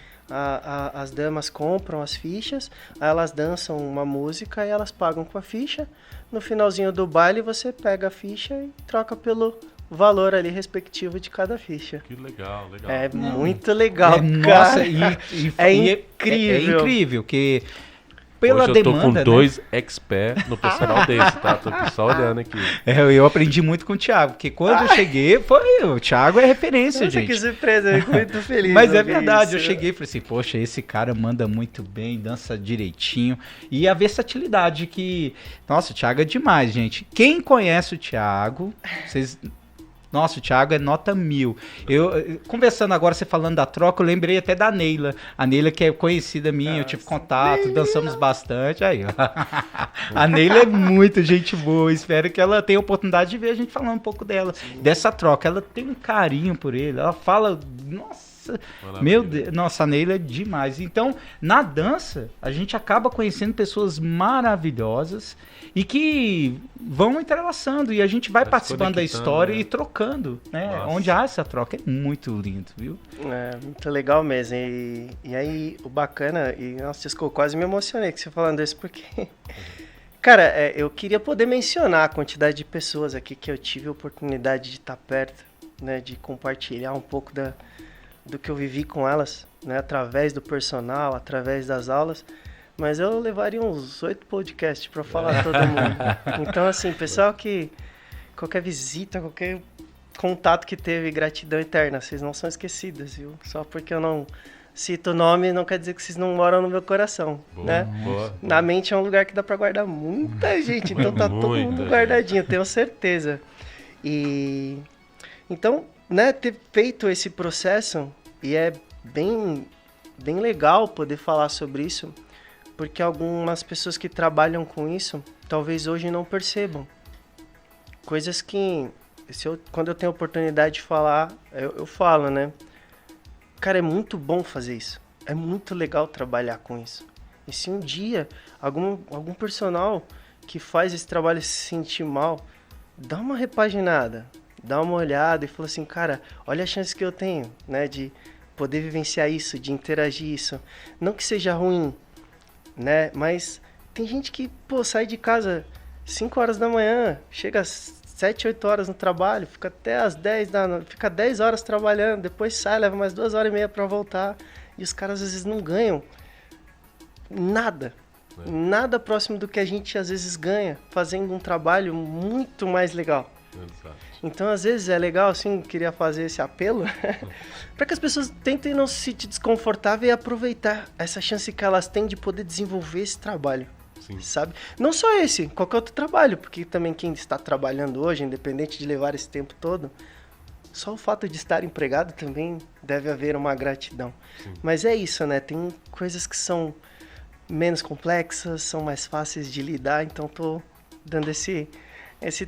as damas compram as fichas, aí elas dançam uma música e elas pagam com a ficha. No finalzinho do baile você pega a ficha e troca pelo valor ali respectivo de cada ficha. Que legal. É muito legal, cara. Nossa, é incrível. É incrível, que pela hoje eu tô demanda, com 2 experts no personal dance, tá? Tô só olhando aqui. Eu aprendi muito com o Thiago, porque quando eu cheguei, o Thiago é referência, Nossa, gente. que surpresa, eu fico muito feliz. Mas é verdade, eu cheguei e falei assim, poxa, esse cara manda muito bem, dança direitinho. E a versatilidade que... Nossa, o Thiago é demais, gente. Quem conhece o Thiago, vocês... Nossa, o Thiago é nota 1000. Eu, conversando agora, você falando da troca, eu lembrei até da Neila. A Neila que é conhecida minha, eu tive contato, dançamos bastante. Aí, ó. A Neila é muito gente boa. Espero que ela tenha a oportunidade de ver a gente falando um pouco dela. Dessa troca. Ela tem um carinho por ele. Ela fala... Nossa Nossa, Maravilha. meu Deus, nossa, a Neila é demais. Então, na dança, a gente acaba conhecendo pessoas maravilhosas e que vão entrelaçando e a gente vai Vai se participando da conectando, história né? e trocando, né? Nossa. Onde há essa troca, é muito lindo, viu? É, muito legal mesmo. E aí, o bacana, e nossa, desculpa, quase me emocionei com você falando isso, porque. Cara, eu queria poder mencionar a quantidade de pessoas aqui que eu tive a oportunidade de estar perto, né? De compartilhar um pouco do que eu vivi com elas, né? Através do personal, através das aulas. Mas eu levaria uns 8 podcasts para falar todo mundo. Então, assim, pessoal que qualquer visita, qualquer contato que teve, gratidão eterna. Vocês não são esquecidas, viu? Só porque eu não cito o nome, não quer dizer que vocês não moram no meu coração, Boa, né? boa. Na mente é um lugar que dá pra guardar muita gente, então tá todo Muita mundo gente. guardadinho, tenho certeza. E então, né, ter feito esse processo, e é bem legal poder falar sobre isso, porque algumas pessoas que trabalham com isso, talvez hoje não percebam. Coisas que, quando eu tenho a oportunidade de falar, eu falo, né? Cara, é muito bom fazer isso. É muito legal trabalhar com isso. E se um dia algum personal que faz esse trabalho se sentir mal, dá uma repaginada, dá uma olhada e fala assim, cara, olha a chance que eu tenho, né, de poder vivenciar isso, de interagir isso. Não que seja ruim, né, mas tem gente que, pô, sai de casa 5 horas da manhã, chega às 7, 8 horas no trabalho, fica até às 10 da noite, fica 10 horas trabalhando, depois sai, leva mais 2 horas e meia pra voltar. E os caras às vezes não ganham nada. Nada próximo do que a gente às vezes ganha fazendo um trabalho muito mais legal. Exato. Então, às vezes é legal, assim, queria fazer esse apelo para que as pessoas tentem não se sentir desconfortável e aproveitar essa chance que elas têm de poder desenvolver esse trabalho. Sim. Sabe? Não só esse, qualquer outro trabalho, porque também quem está trabalhando hoje, independente de levar esse tempo todo, só o fato de estar empregado também deve haver uma gratidão. Sim. Mas é isso, né? Tem coisas que são menos complexas, são mais fáceis de lidar, então tô dando esse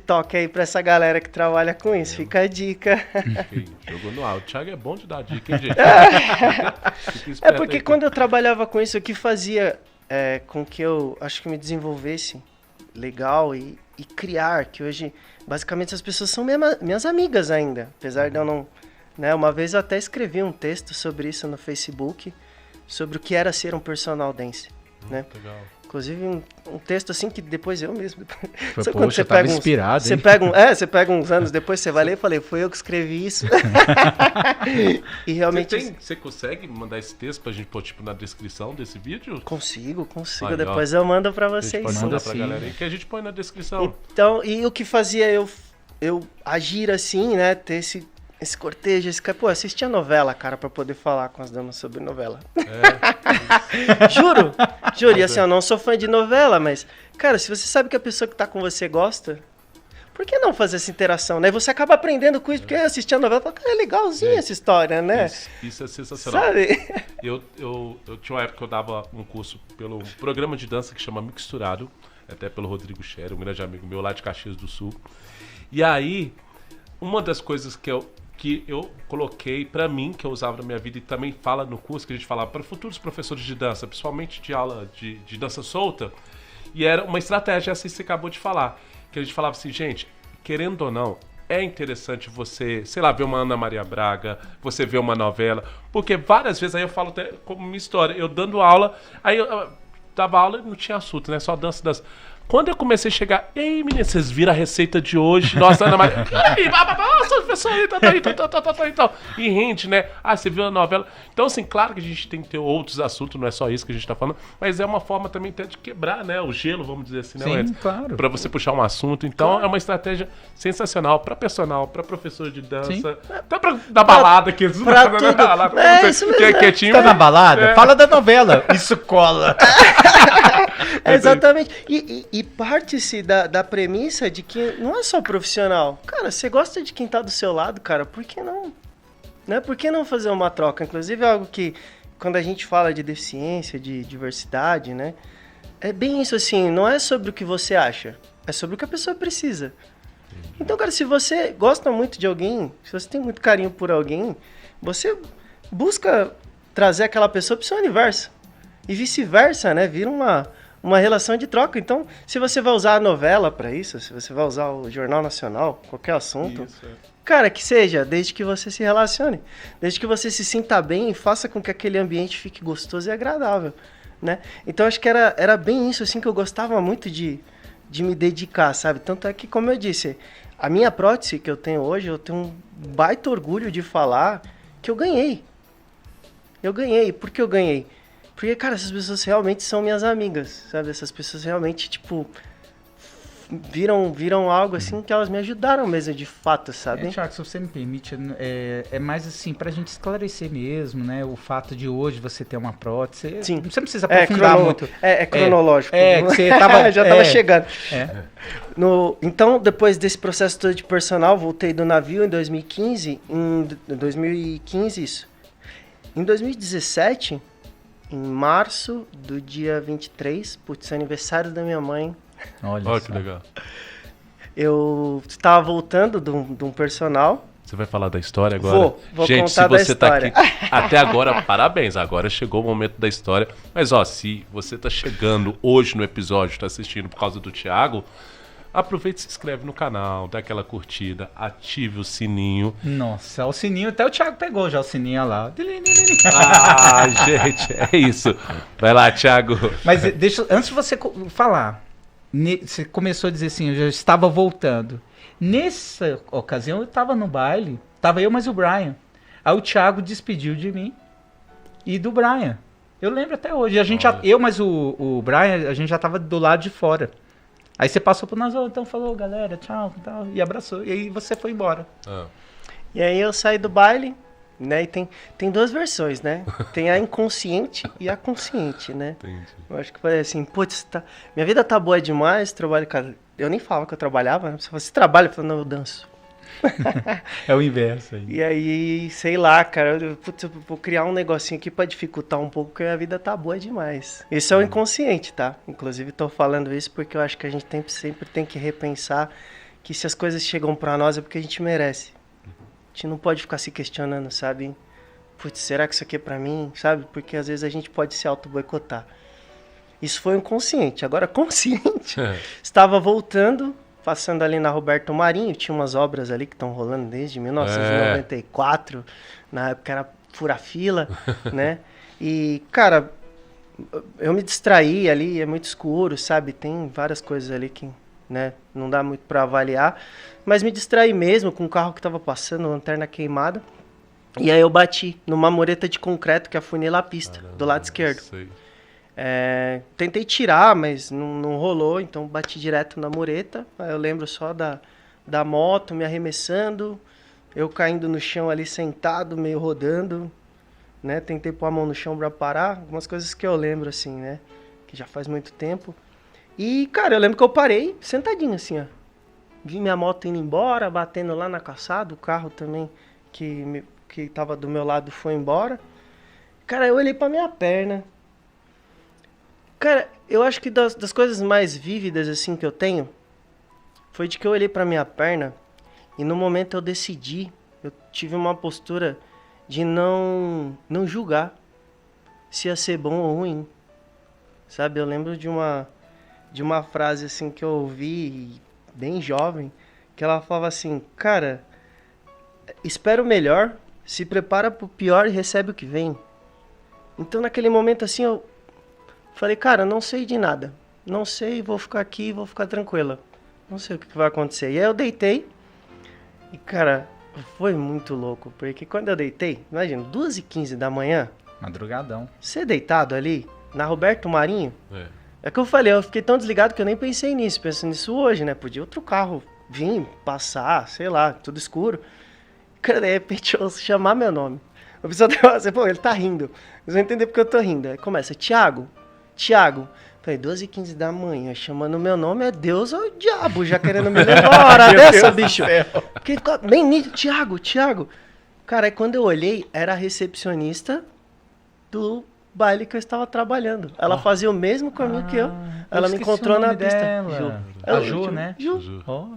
toque aí pra essa galera que trabalha com isso. Fica a dica. Enfim, jogou no ar. O Thiago é bom de dar dica, hein, gente? Fica É esperto porque aí. quando eu trabalhava com isso, o que fazia com que eu acho que me desenvolvesse legal e criar, que hoje basicamente as pessoas são minhas amigas ainda, apesar de eu não, né, uma vez eu até escrevi um texto sobre isso no Facebook, sobre o que era ser um personal dance, né? Legal. Inclusive um texto assim que depois eu mesmo. Foi, Sabe quando poxa, eu tava inspirado, você hein? você pega uns anos depois, você vai ler e falei, foi eu que escrevi isso. E realmente Você consegue mandar esse texto pra gente pôr tipo na descrição desse vídeo? consigo. Aí, ó. Depois eu mando pra A gente vocês. pode sim. mandar Manda pra sim. galera aí que a gente põe na descrição. Então, e o que fazia eu agir assim, né? Ter esse cortejo, pô, assistia novela, cara, pra poder falar com as damas sobre novela. Juro, e assim, eu não sou fã de novela, mas, cara, se você sabe que a pessoa que tá com você gosta, por que não fazer essa interação, né? E você acaba aprendendo com isso, porque eu assistia a novela e falava, cara, é legalzinha essa história, né? Isso é sensacional. Sabe? Eu tinha uma época que eu dava um curso pelo programa de dança que chama Mixturado, até pelo Rodrigo Scherer, um grande amigo meu lá de Caxias do Sul. E aí, uma das coisas que eu coloquei pra mim, que eu usava na minha vida e também fala no curso, que a gente falava para futuros professores de dança, principalmente de aula de dança solta, e era uma estratégia essa que você acabou de falar, que a gente falava assim, gente, querendo ou não, é interessante você, sei lá, ver uma Ana Maria Braga, você ver uma novela, porque várias vezes, aí eu falo até como minha história, eu dando aula, aí eu dava aula e não tinha assunto, né, só dança. Quando eu comecei a chegar, ei, meninas, vocês viram a receita de hoje? Nossa, Ana Maria. Nossa, professor, e rende, né? Ah, você viu a novela? Então, assim, claro que a gente tem que ter outros assuntos, não é só isso que a gente tá falando, mas é uma forma também até de quebrar, né? O gelo, vamos dizer assim, né, Sim, Edson? claro. Pra você puxar um assunto. Então, é uma estratégia sensacional pra personal, pra professor de dança, Sim. até pra dar balada aqui. pra tudo. É isso mesmo. Que é quietinho. Tá na balada? É. Fala da novela. Isso cola. Exatamente. E parte-se da premissa de que não é só profissional. Cara, você gosta de quem tá do seu lado, cara, por que não? Né? Por que não fazer uma troca? Inclusive é algo que, quando a gente fala de deficiência, de diversidade, né? É bem isso assim, não é sobre o que você acha, é sobre o que a pessoa precisa. Então, cara, se você gosta muito de alguém, se você tem muito carinho por alguém, você busca trazer aquela pessoa pro seu universo. E vice-versa, né? Vira uma relação de troca. Então, se você vai usar a novela para isso, se você vai usar o Jornal Nacional, qualquer assunto, Isso, cara, que seja, desde que você se relacione, desde que você se sinta bem e faça com que aquele ambiente fique gostoso e agradável, né? Então, acho que era bem isso, assim, que eu gostava muito de me dedicar, sabe? Tanto é que, como eu disse, a minha prótese que eu tenho hoje, eu tenho um baita orgulho de falar que eu ganhei. Eu ganhei. Por que eu ganhei? Porque, cara, essas pessoas realmente são minhas amigas, sabe? Essas pessoas realmente, tipo, viram algo, assim, que elas me ajudaram mesmo, de fato, sabe? Thiago, se você me permite, é mais assim, pra gente esclarecer mesmo, né? O fato de hoje você ter uma prótese. Sim. Você não precisa aprofundar muito. É cronológico. Que você tava... Já tava chegando. É. Então, depois desse processo todo de personal, voltei do navio em 2015. Em 2015, isso. Em 2017, em março do dia 23, putz, aniversário da minha mãe, Olha que legal. eu estava voltando de um personal. Você vai falar da história agora? Vou Gente, contar se você da história. tá aqui até agora, parabéns. Agora chegou o momento da história. Mas, ó, se você tá chegando hoje no episódio, tá assistindo por causa do Thiago, aproveita e se inscreve no canal, dá aquela curtida, ative o sininho. Nossa, o sininho, até o Thiago pegou já o sininho olha lá. Ah, gente, é isso. Vai lá, Thiago. Mas deixa, antes de você falar, você começou a dizer assim, eu já estava voltando. Nessa ocasião eu estava no baile, tava eu mais o Brian. Aí o Thiago despediu de mim e do Brian. Eu lembro até hoje. A gente eu mais o Brian, a gente já tava do lado de fora. Aí você passou por nós, então falou, galera, tchau, tal, e abraçou. E aí você foi embora. E aí eu saí do baile, né? E tem duas versões, né? Tem a inconsciente e a consciente, né? Entendi. Eu acho que foi assim, putz, minha vida tá boa demais, trabalho, cara. Eu nem falava que eu trabalhava, né? Você trabalha, eu falava, não, eu danço. É o inverso aí. E aí, sei lá, cara, putz, eu vou criar um negocinho aqui pra dificultar um pouco, porque a vida tá boa demais. Isso é o inconsciente, tá? Inclusive, tô falando isso porque eu acho que a gente sempre tem que repensar que se as coisas chegam pra nós é porque a gente merece. A gente não pode ficar se questionando, sabe? Putz, será que isso aqui é pra mim? Sabe? Porque às vezes a gente pode se auto-boicotar. Isso foi inconsciente. Agora, consciente, estava voltando, passando ali na Roberto Marinho, tinha umas obras ali que estão rolando desde 1994, na época era fura-fila, né? E, cara, eu me distraí ali, é muito escuro, sabe? Tem várias coisas ali que, né, não dá muito pra avaliar, mas me distraí mesmo com o carro que tava passando, lanterna queimada, e aí eu bati numa mureta de concreto que afunila a pista, do lado esquerdo. Sei. Tentei tirar, mas não rolou, então bati direto na mureta. Aí eu lembro só da moto me arremessando, eu caindo no chão ali sentado, meio rodando, né? Tentei pôr a mão no chão pra parar, algumas coisas que eu lembro assim, né? Que já faz muito tempo. E, cara, eu lembro que eu parei sentadinho assim, ó. Vi minha moto indo embora, batendo lá na calçada, o carro também que tava do meu lado foi embora. Cara, eu olhei pra minha perna. Cara, eu acho que das coisas mais vívidas, assim, que eu tenho, foi de que eu olhei pra minha perna e no momento eu decidi, eu tive uma postura de não julgar se ia ser bom ou ruim, sabe? Eu lembro de uma frase, assim, que eu ouvi bem jovem, que ela falava assim, cara, espera o melhor, se prepara pro pior e recebe o que vem. Então, naquele momento, assim, eu falei, cara, não sei de nada. Não sei, vou ficar aqui, vou ficar tranquila. Não sei o que vai acontecer. E aí eu deitei. E, cara, foi muito louco. Porque quando eu deitei, imagina, 2h15 da manhã. Madrugadão. Você deitado ali, na Roberto Marinho. É que eu falei, eu fiquei tão desligado que eu nem pensei nisso. Penso nisso hoje, né? Podia outro carro vir, passar, sei lá, tudo escuro. Cara, de repente eu chamar meu nome. A pessoa tem assim, pô, ele tá rindo. Vocês vão entender porque eu tô rindo. Aí começa, Thiago. Falei, 2h15 da manhã, chamando meu nome, é Deus ou o diabo, já querendo me levar uma hora dessa, bicho. Porque ficou bem nítido, Thiago. Cara, aí quando eu olhei, era a recepcionista do baile que eu estava trabalhando. Ela fazia o mesmo caminho que eu. Ela me encontrou na pista. Dela. A Ju, né? Ju. Oh.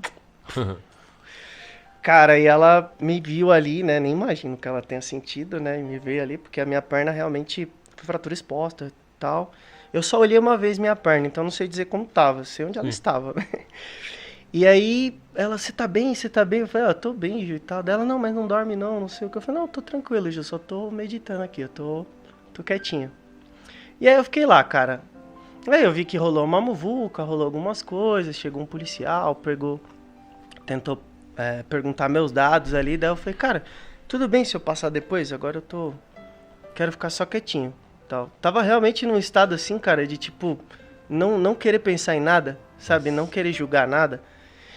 Cara, e ela me viu ali, né? Nem imagino que ela tenha sentido, né? E me veio ali, porque a minha perna realmente foi fratura exposta e tal. Eu só olhei uma vez minha perna, então não sei dizer como tava, sei onde ela estava. E aí, ela, você tá bem? Você tá bem? Eu falei, tô bem, Ju, e tal. Dela, não, mas não dorme não, não sei o que. Eu falei, não, tô tranquilo, Ju, só tô meditando aqui, eu tô quietinho. E aí eu fiquei lá, cara. Aí eu vi que rolou uma muvuca, rolou algumas coisas, chegou um policial, tentou perguntar meus dados ali, daí eu falei, cara, tudo bem se eu passar depois? Agora quero ficar só quietinho. Tal. Tava realmente num estado assim, cara, de tipo, não querer pensar em nada, sabe? Não querer julgar nada.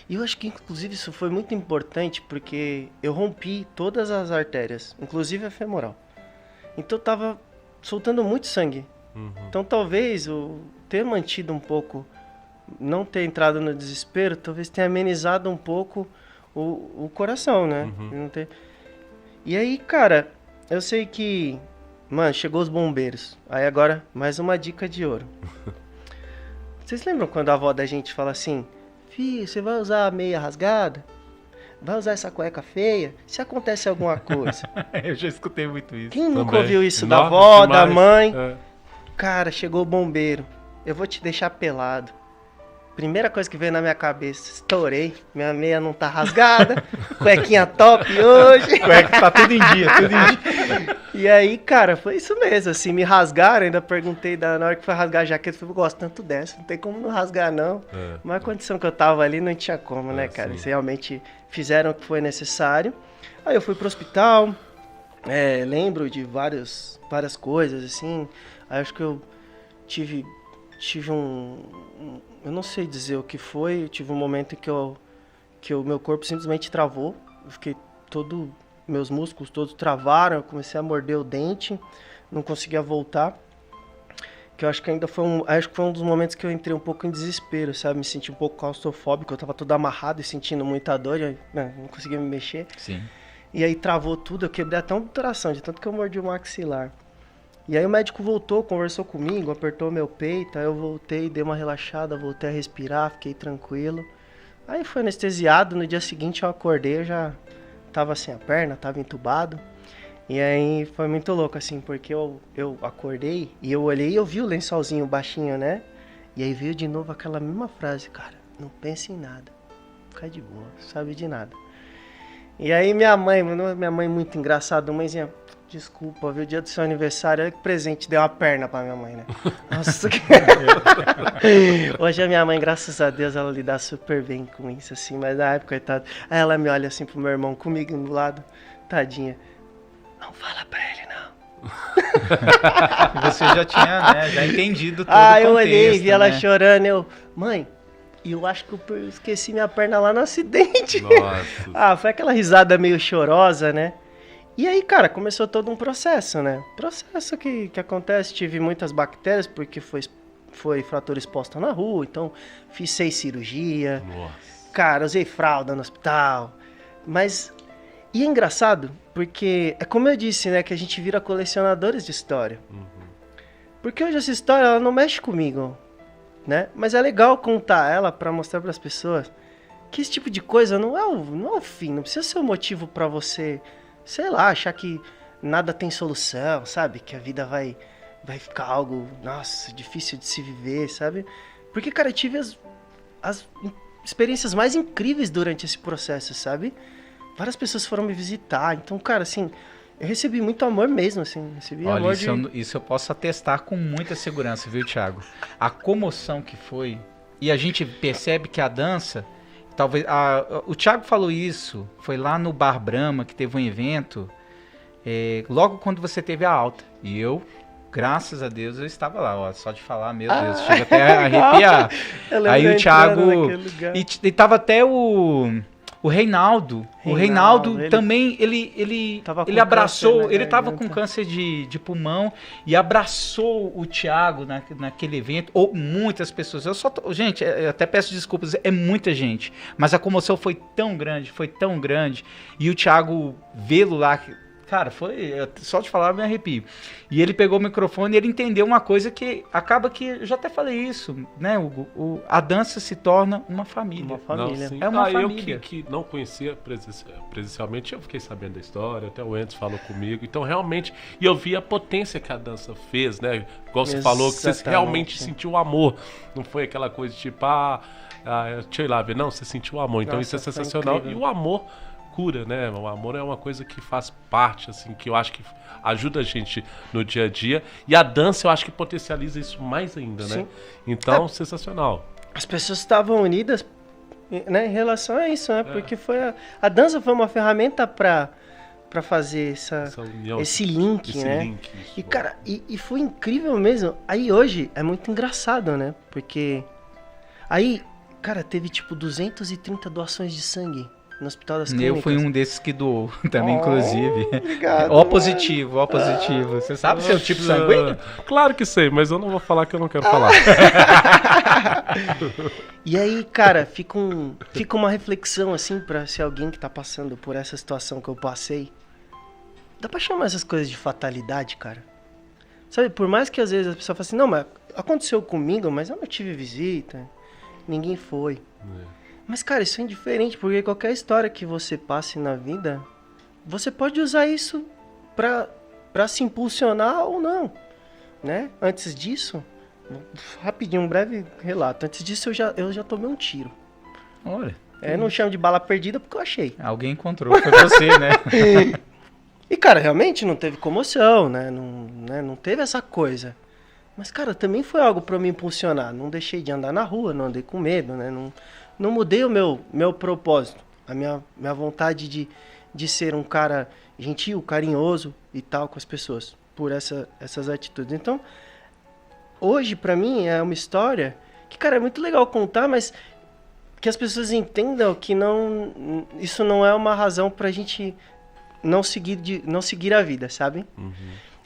E eu acho que, inclusive, isso foi muito importante, porque eu rompi todas as artérias, inclusive a femoral. Então eu tava soltando muito sangue. Então talvez ter mantido um pouco, não ter entrado no desespero, talvez tenha amenizado um pouco o coração, né? E aí, cara, eu sei que, mano, chegou os bombeiros. Aí agora, mais uma dica de ouro. Vocês lembram quando a avó da gente fala assim, filho, você vai usar a meia rasgada? Vai usar essa cueca feia? Se acontece alguma coisa. Eu já escutei muito isso. Quem nunca ouviu isso da avó, da mãe? Cara, chegou o bombeiro. Eu vou te deixar pelado. Primeira coisa que veio na minha cabeça, estourei. Minha meia não tá rasgada. Cuequinha top hoje. Cueca tá tudo em dia, tudo em dia. E aí, cara, foi isso mesmo. Assim, me rasgaram. Ainda perguntei na hora que foi rasgar a jaqueta. Eu falei, eu gosto tanto dessa. Não tem como não rasgar, não. Mas a condição que eu tava ali não tinha como, né, cara? Eles realmente fizeram o que foi necessário. Aí eu fui pro hospital. Lembro de várias coisas, assim. Aí acho que eu tive eu não sei dizer o que foi, eu tive um momento em que o meu corpo simplesmente travou, eu fiquei meus músculos todos travaram, eu comecei a morder o dente, não conseguia voltar, que eu acho que ainda foi um dos momentos que eu entrei um pouco em desespero, sabe, me senti um pouco claustrofóbico, eu tava todo amarrado e sentindo muita dor, não conseguia me mexer. Sim. E aí travou tudo, eu quebrei até uma obturação, de tanto que eu mordi o maxilar. E aí o médico voltou, conversou comigo, apertou meu peito, aí eu voltei, dei uma relaxada, voltei a respirar, fiquei tranquilo. Aí foi anestesiado, no dia seguinte eu acordei, eu já tava sem a perna, tava entubado. E aí foi muito louco, assim, porque eu acordei e eu olhei e eu vi o lençolzinho baixinho, né? E aí veio de novo aquela mesma frase, cara, não pense em nada, fica de boa, sabe de nada. E aí minha mãe muito engraçada, mãezinha... Desculpa, viu? Dia do seu aniversário, olha que presente, deu uma perna pra minha mãe, né? Nossa, que... Hoje a minha mãe, graças a Deus, ela lida super bem com isso, assim, mas na época, coitada, aí ela me olha assim pro meu irmão, comigo do lado, tadinha. Não fala pra ele, não. Você já tinha, né, já entendido todo o eu contexto, olhei, vi ela né? chorando, mãe, e eu acho que eu esqueci minha perna lá no acidente. Nossa. Foi aquela risada meio chorosa, né? E aí, cara, começou todo um processo, né? Processo que acontece, tive muitas bactérias, porque foi fratura exposta na rua, então fiz 6 cirurgias. Nossa. Cara, usei fralda no hospital. Mas, e é engraçado, porque é como eu disse, né, que a gente vira colecionadores de história. Porque hoje essa história, ela não mexe comigo, né? Mas é legal contar ela pra mostrar pras pessoas que esse tipo de coisa não é o fim, não precisa ser o motivo pra você... sei lá, achar que nada tem solução, sabe? Que a vida vai ficar algo, nossa, difícil de se viver, sabe? Porque, cara, eu tive as experiências mais incríveis durante esse processo, sabe? Várias pessoas foram me visitar, então, cara, assim, eu recebi muito amor mesmo, assim, Olha, amor isso eu posso atestar com muita segurança, viu, Thiago? A comoção que foi, e a gente percebe que a dança... Talvez o Thiago falou isso, foi lá no Bar Brahma que teve um evento, logo quando você teve a alta. E eu, graças a Deus, eu estava lá, ó, só de falar, meu Deus, chega até a arrepiar. Aí o Thiago, e tava até o Reinaldo. O Reinaldo também, ele abraçou, câncer, né, ele tava com câncer de pulmão e abraçou o Thiago naquele evento, ou muitas pessoas. Gente, eu até peço desculpas, é muita gente, mas a comoção foi tão grande, e o Thiago vê-lo lá, Cara, só de falar eu me arrepio. E ele pegou o microfone e ele entendeu uma coisa que acaba que, eu já até falei isso, né, Hugo? A dança se torna uma família. Uma família. Não, sim. É uma Eu família. que não conhecia presencialmente, eu fiquei sabendo da história, até o Enzo falou comigo. Então, realmente, e eu vi a potência que a dança fez, né? Igual você falou, que você Exatamente. realmente sentiu o amor. Não foi aquela coisa tipo, deixa eu ir lá ver. Não, você sentiu o amor. Então, Nossa, isso é foi sensacional. incrível. E o amor cura, né? O amor é uma coisa que faz parte, assim, que eu acho que ajuda a gente no dia a dia. E a dança, eu acho que potencializa isso mais ainda, né? Sim. Então, sensacional. As pessoas estavam unidas, né, em relação a isso, né? Porque a dança foi uma ferramenta para fazer Essa união, esse link, esse né? link, isso. E, cara, e foi incrível mesmo. Aí hoje é muito engraçado, né? Porque aí, cara, teve tipo 230 doações de sangue no Hospital das Clínicas. Eu fui um desses que doou também, inclusive. Obrigado. Ó positivo, ó positivo. Você sabe seu tipo sanguíneo? Claro que sei, mas eu não vou falar que eu não quero falar. E aí, cara, fica uma reflexão, assim, pra se alguém que tá passando por essa situação que eu passei. Dá pra chamar essas coisas de fatalidade, cara? Sabe, por mais que às vezes a pessoa fala assim, não, mas aconteceu comigo, mas eu não tive visita, ninguém foi. Mas, cara, isso é indiferente, porque qualquer história que você passe na vida, você pode usar isso pra se impulsionar ou não, né? Antes disso, rapidinho, um breve relato. Antes disso, eu já tomei um tiro. Olha, Eu não chamo de bala perdida porque eu achei. alguém encontrou, foi você, né? E, cara, realmente não teve comoção, né? Não teve essa coisa. Mas, cara, também foi algo pra me impulsionar. Não deixei de andar na rua, não andei com medo, né? Não mudei o meu propósito. A minha vontade de ser um cara gentil, carinhoso e tal com as pessoas. Por essas atitudes. Então, hoje, pra mim, é uma história que, cara, é muito legal contar, mas que as pessoas entendam que isso não é uma razão pra gente não seguir a vida, sabe?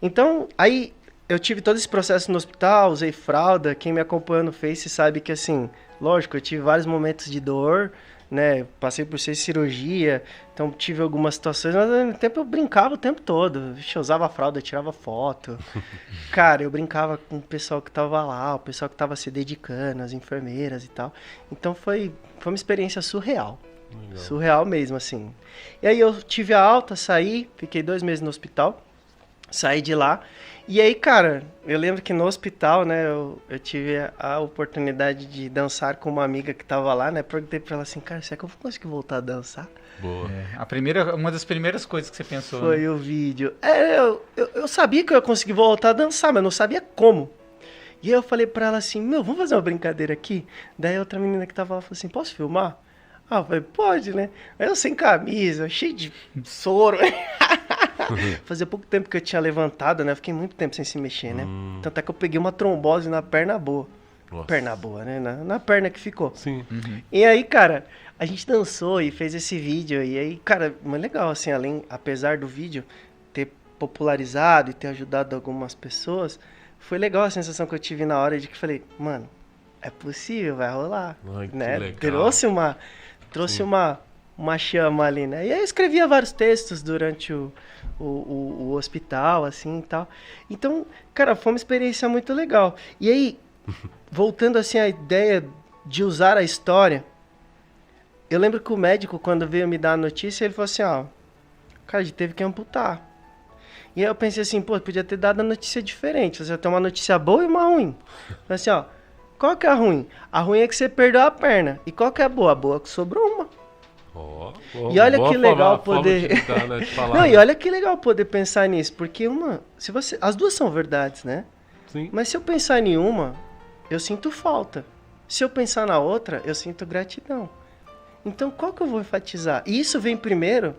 Então, aí eu tive todo esse processo no hospital, usei fralda. Quem me acompanha no Face sabe que, assim, lógico, eu tive vários momentos de dor, né? Passei por 6 cirurgia, então tive algumas situações, mas ao mesmo tempo eu brincava o tempo todo. Vixe, eu usava fralda, eu tirava foto. Cara, eu brincava com o pessoal que tava lá, o pessoal que tava se dedicando, as enfermeiras e tal. Então foi uma experiência surreal. Legal. Surreal mesmo, assim. E aí eu tive a alta, saí, fiquei 2 meses no hospital, saí de lá. E aí, cara, eu lembro que no hospital, né, eu tive a oportunidade de dançar com uma amiga que tava lá, né? Perguntei pra ela assim, cara, será que eu vou conseguir voltar a dançar? Boa. Uma das primeiras coisas que você pensou. Né? Foi o vídeo. Eu sabia que eu ia conseguir voltar a dançar, mas não sabia como. E aí eu falei pra ela assim, vamos fazer uma brincadeira aqui? Daí a outra menina que tava lá falou assim, posso filmar? Ah, eu falei, pode, né? Aí eu sem camisa, cheio de soro. Fazia pouco tempo que eu tinha levantado, né? Eu fiquei muito tempo sem se mexer, né? Tanto é que eu peguei uma trombose na perna boa. Nossa. Perna boa, né? Na perna que ficou. Sim. E aí, cara, a gente dançou e fez esse vídeo. E aí, cara, muito legal, assim, apesar do vídeo ter popularizado e ter ajudado algumas pessoas, foi legal a sensação que eu tive na hora de que falei, mano, é possível, vai rolar. Ai, que né? legal. Trouxe uma chama ali, né? E aí eu escrevia vários textos durante o hospital, assim, e tal. Então, cara, foi uma experiência muito legal. E aí, voltando, assim, à ideia de usar a história, eu lembro que o médico, quando veio me dar a notícia, ele falou assim, cara, a gente teve que amputar. E aí eu pensei assim, podia ter dado a notícia diferente. Você tem uma notícia boa e uma ruim. Falei assim, qual que é a ruim? A ruim é que você perdeu a perna. E qual que é a boa? A boa é que sobrou uma. E olha que legal poder... Não, e olha que legal poder pensar nisso, porque as duas são verdades, né? Sim. Mas se eu pensar em uma, eu sinto falta. Se eu pensar na outra, eu sinto gratidão. Então, qual que eu vou enfatizar? E isso vem primeiro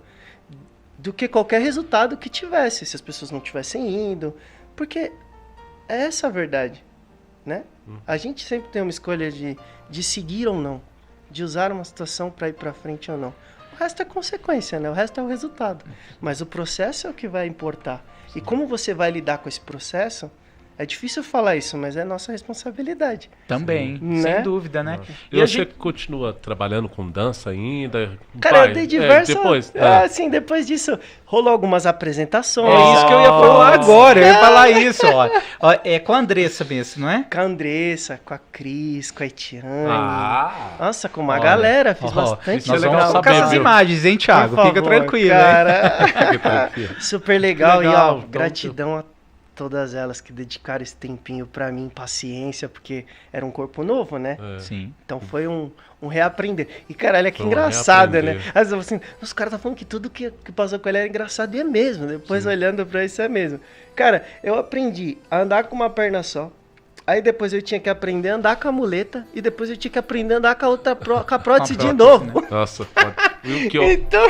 do que qualquer resultado que tivesse, se as pessoas não tivessem indo, porque é essa a verdade, né? A gente sempre tem uma escolha de seguir ou não, de usar uma situação para ir para frente ou não. O resto é consequência, né? O resto é o resultado. Mas o processo é o que vai importar. E como você vai lidar com esse processo É difícil falar isso, mas é nossa responsabilidade. Também, Né? sem dúvida, né? E E a você gente- continua trabalhando com dança ainda? Cara, Vai, eu dei diversas... depois, assim, depois disso, rolou algumas apresentações. É isso que eu ia falar agora, eu ia falar isso, ó. Ó, é com a Andressa mesmo, não é? Com a Andressa, com a Cris, com a Etiane. Ah, Nossa, com uma Olha, galera, fiz ó, bastante. isso é Nós legal vamos colocar saber, essas viu? imagens, hein, Thiago? Por Fica favor, tranquilo, hein? cara. fica tranquilo. Super legal. Que legal. E, ó, Então, gratidão a todas elas que dedicaram esse tempinho pra mim, paciência, porque era um corpo novo, né? É. Sim. Então foi um reaprender. E, cara, olha que Foi um engraçado, né? reaprender. Às vezes assim, os caras tá falando que tudo que passou com ele era engraçado e é mesmo. Depois olhando pra isso é mesmo. Cara, eu aprendi a andar com uma perna só. Aí depois eu tinha que aprender a andar com a muleta. E depois eu tinha que aprender a andar com a outra com a prótese de novo. Nossa, e o que eu, Então,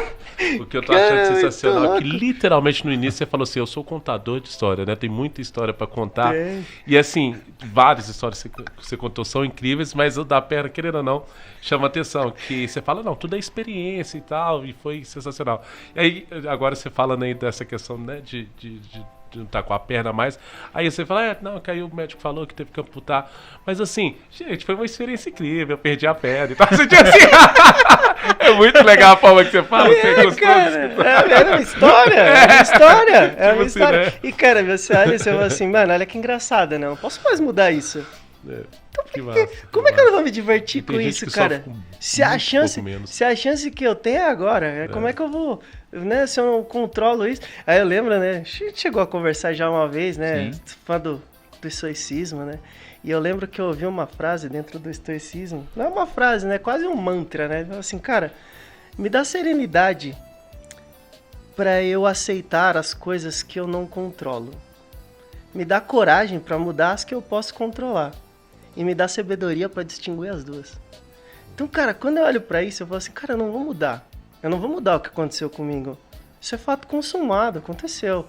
o que eu tô cara, achando sensacional é muito que literalmente no início você falou assim, eu sou contador de história, né? Tem muita história pra contar. Tem. E assim, várias histórias que você contou são incríveis, mas o da perna, querendo ou não, chama atenção. Que você fala, não, tudo é experiência e tal, e foi sensacional. E aí, agora você falando aí dessa questão, né, de não estar com a perna a mais. Aí você fala, não, que aí o médico falou que teve que amputar. Mas assim, gente, foi uma experiência incrível, eu perdi a perna e tal. Você tinha assim. É muito legal a forma que você fala, você gostou cara, disso? é uma história, é uma história, é uma Tipo assim, história. né? E, cara, você olha e você fala assim, mano, olha que engraçado, né? Eu não posso mais mudar isso. Que massa, Como é que eu não vou me divertir E tem com gente isso, que cara? sofre com Se a muito chance, pouco menos. se a chance que eu tenho é agora, como é que eu vou, né? Se eu não controlo isso. Aí eu lembro, né? A gente chegou a conversar já uma vez, né? Sim. Fã do estoicismo, né? E eu lembro que eu ouvi uma frase dentro do estoicismo. Não é uma frase, né? Quase um mantra, né? Assim, cara, me dá serenidade pra eu aceitar as coisas que eu não controlo. Me dá coragem pra mudar as que eu posso controlar. E me dá sabedoria pra distinguir as duas. Então, cara, quando eu olho pra isso, eu falo assim, cara, eu não vou mudar. Eu não vou mudar o que aconteceu comigo. Isso é fato consumado, aconteceu.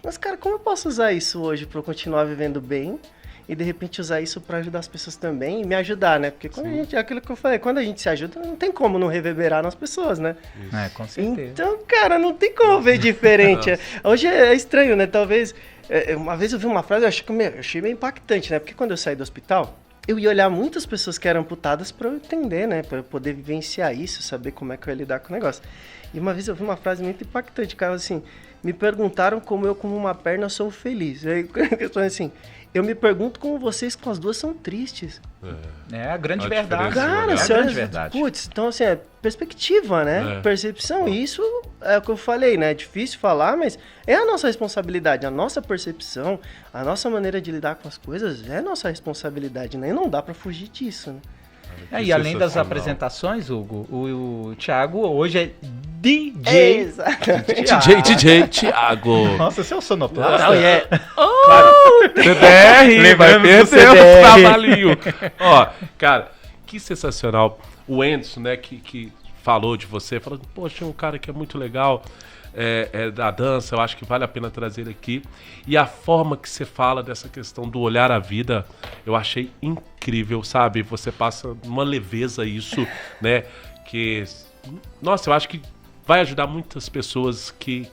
Mas, cara, como eu posso usar isso hoje pra eu continuar vivendo bem e, de repente, usar isso pra ajudar as pessoas também e me ajudar, né? Porque quando a gente, é aquilo que eu falei, quando a gente se ajuda, não tem como não reverberar nas pessoas, né? É, com certeza. Então, cara, não tem como ver diferente. Hoje é estranho, né? Talvez. Uma vez eu vi uma frase, eu achei meio impactante, né? Porque quando eu saí do hospital, eu ia olhar muitas pessoas que eram amputadas pra eu entender, né? Pra eu poder vivenciar isso, saber como é que eu ia lidar com o negócio. E uma vez eu vi uma frase muito impactante, cara, assim, me perguntaram como eu com uma perna sou feliz. Aí eu falei assim, eu me pergunto como vocês com as duas são tristes. É a grande A verdade. diferença, Cara, né? é a você grande olha, verdade. putz, então assim, é perspectiva, né? É. Percepção, e isso é o que eu falei, né? É difícil falar, mas é a nossa responsabilidade, a nossa percepção, a nossa maneira de lidar com as coisas é nossa responsabilidade, né? E não dá pra fugir disso, né? É, Que e além das sensacional. apresentações, Hugo, o Thiago hoje é DJ. Exato. DJ Thiago. Nossa, você é o sonoplasta? Não, e é... CDR, vai Lembrando do perder o CDR. trabalhinho. Ó, cara, que sensacional. O Enzo, né, que falou de você, falou, poxa, um cara que é muito legal, é da dança, eu acho que vale a pena trazer ele aqui. E a forma que você fala dessa questão do olhar à vida, eu achei incrível, sabe? Você passa uma leveza isso, né, que... Nossa, eu acho que vai ajudar muitas pessoas que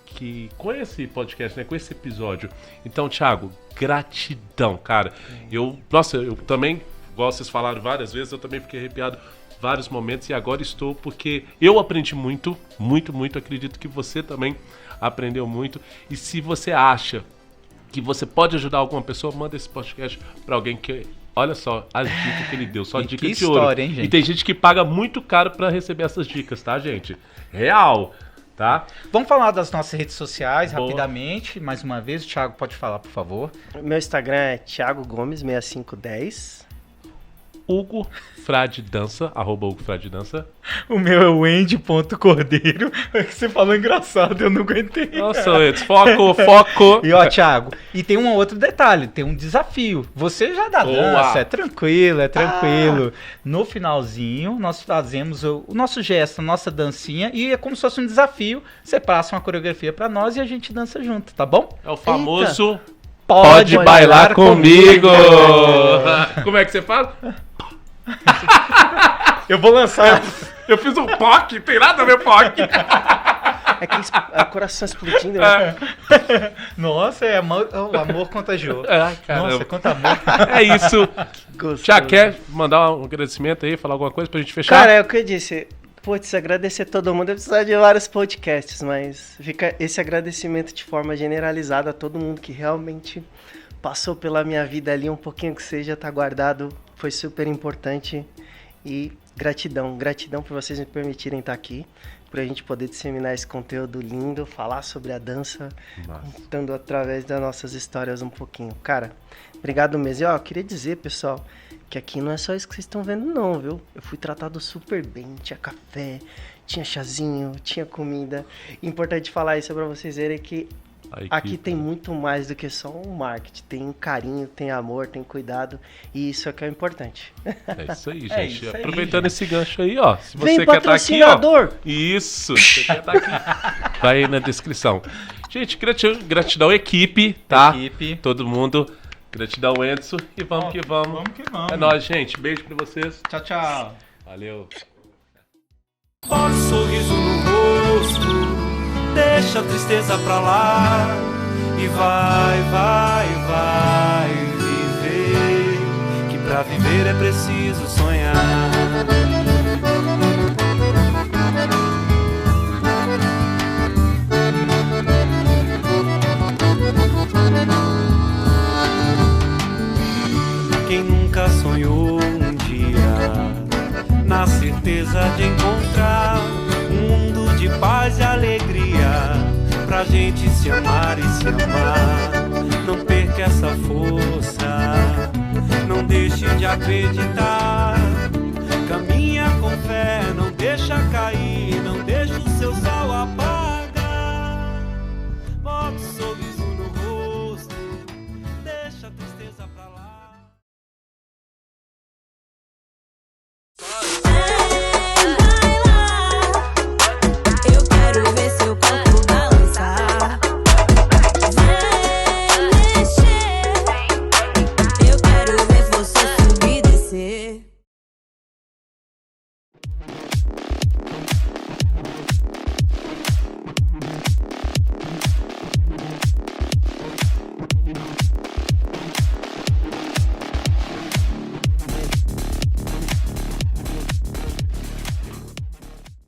com esse podcast, né, com esse episódio. Então, Thiago, gratidão, cara. Eu também, igual vocês falaram várias vezes, eu também fiquei arrepiado vários momentos e agora estou porque eu aprendi muito, muito, muito. Acredito que você também aprendeu muito. E se você acha que você pode ajudar alguma pessoa, manda esse podcast para alguém que... Olha só as dicas que ele deu, só E dica que de ouro. história, hein, gente? E tem gente que paga muito caro para receber essas dicas, tá, gente? Real, tá? Vamos falar das nossas redes sociais Boa. rapidamente. Mais uma vez, o Thiago pode falar, por favor. Meu Instagram é Thiago Gomes 6510. Hugo Frade Dança, @HugoFradeDança. O meu é o Andy.cordeiro. Você falou engraçado, eu não aguentei. Nossa, Edson, foco. E ó, Thiago, e tem um outro detalhe, tem um desafio. Você já dá Boa. dança, é tranquilo. No finalzinho, nós fazemos o nosso gesto, a nossa dancinha, e é como se fosse um desafio. Você passa uma coreografia pra nós e a gente dança junto, tá bom? É o famoso Pode bailar comigo. Como é que você faz? Eu vou lançar. Eu fiz um POC, tem nada a ver POC. Aquele coração explodindo, né? Nossa, o amor contagiou. Ai, caramba. Nossa, quanto amor. É isso. Gostoso. Já quer mandar um agradecimento aí, falar alguma coisa pra gente fechar? Cara, é o que eu disse. Putz, agradecer todo mundo. Eu preciso de vários podcasts, mas fica esse agradecimento de forma generalizada a todo mundo que realmente passou pela minha vida ali, um pouquinho que seja, tá guardado. Foi super importante. E gratidão por vocês me permitirem estar aqui, por a gente poder disseminar esse conteúdo lindo, falar sobre a dança, contando através das nossas histórias um pouquinho. Cara, obrigado mesmo. E, ó, eu queria dizer, pessoal, que aqui não é só isso que vocês estão vendo não, viu? Eu fui tratado super bem, tinha café, tinha chazinho, tinha comida. Importante falar isso pra vocês verem que aqui tem muito mais do que só um marketing. Tem carinho, tem amor, tem cuidado. E isso é que é importante. É isso aí, gente. É isso aí, Aproveitando esse gancho aí, ó. Se você Vem, quer estar aqui, ó. patrocinador! Isso, você quer estar aqui. Vai aí na descrição. Gente, gratidão equipe, tá? Equipe. Todo mundo. Gratidão, Edson. E vamos que vamos. Vamos que vamos. É nóis, gente. Beijo pra vocês. Tchau, tchau. Valeu. Bota um sorriso no rosto, deixa a tristeza pra lá e vai viver, que pra viver é preciso sonhar. Quem nunca sonhou um dia na certeza de encontrar um mundo de paz e alegria pra gente se amar e se amar. Não perca essa força, não deixe de acreditar. Caminha com fé, não deixa cair, não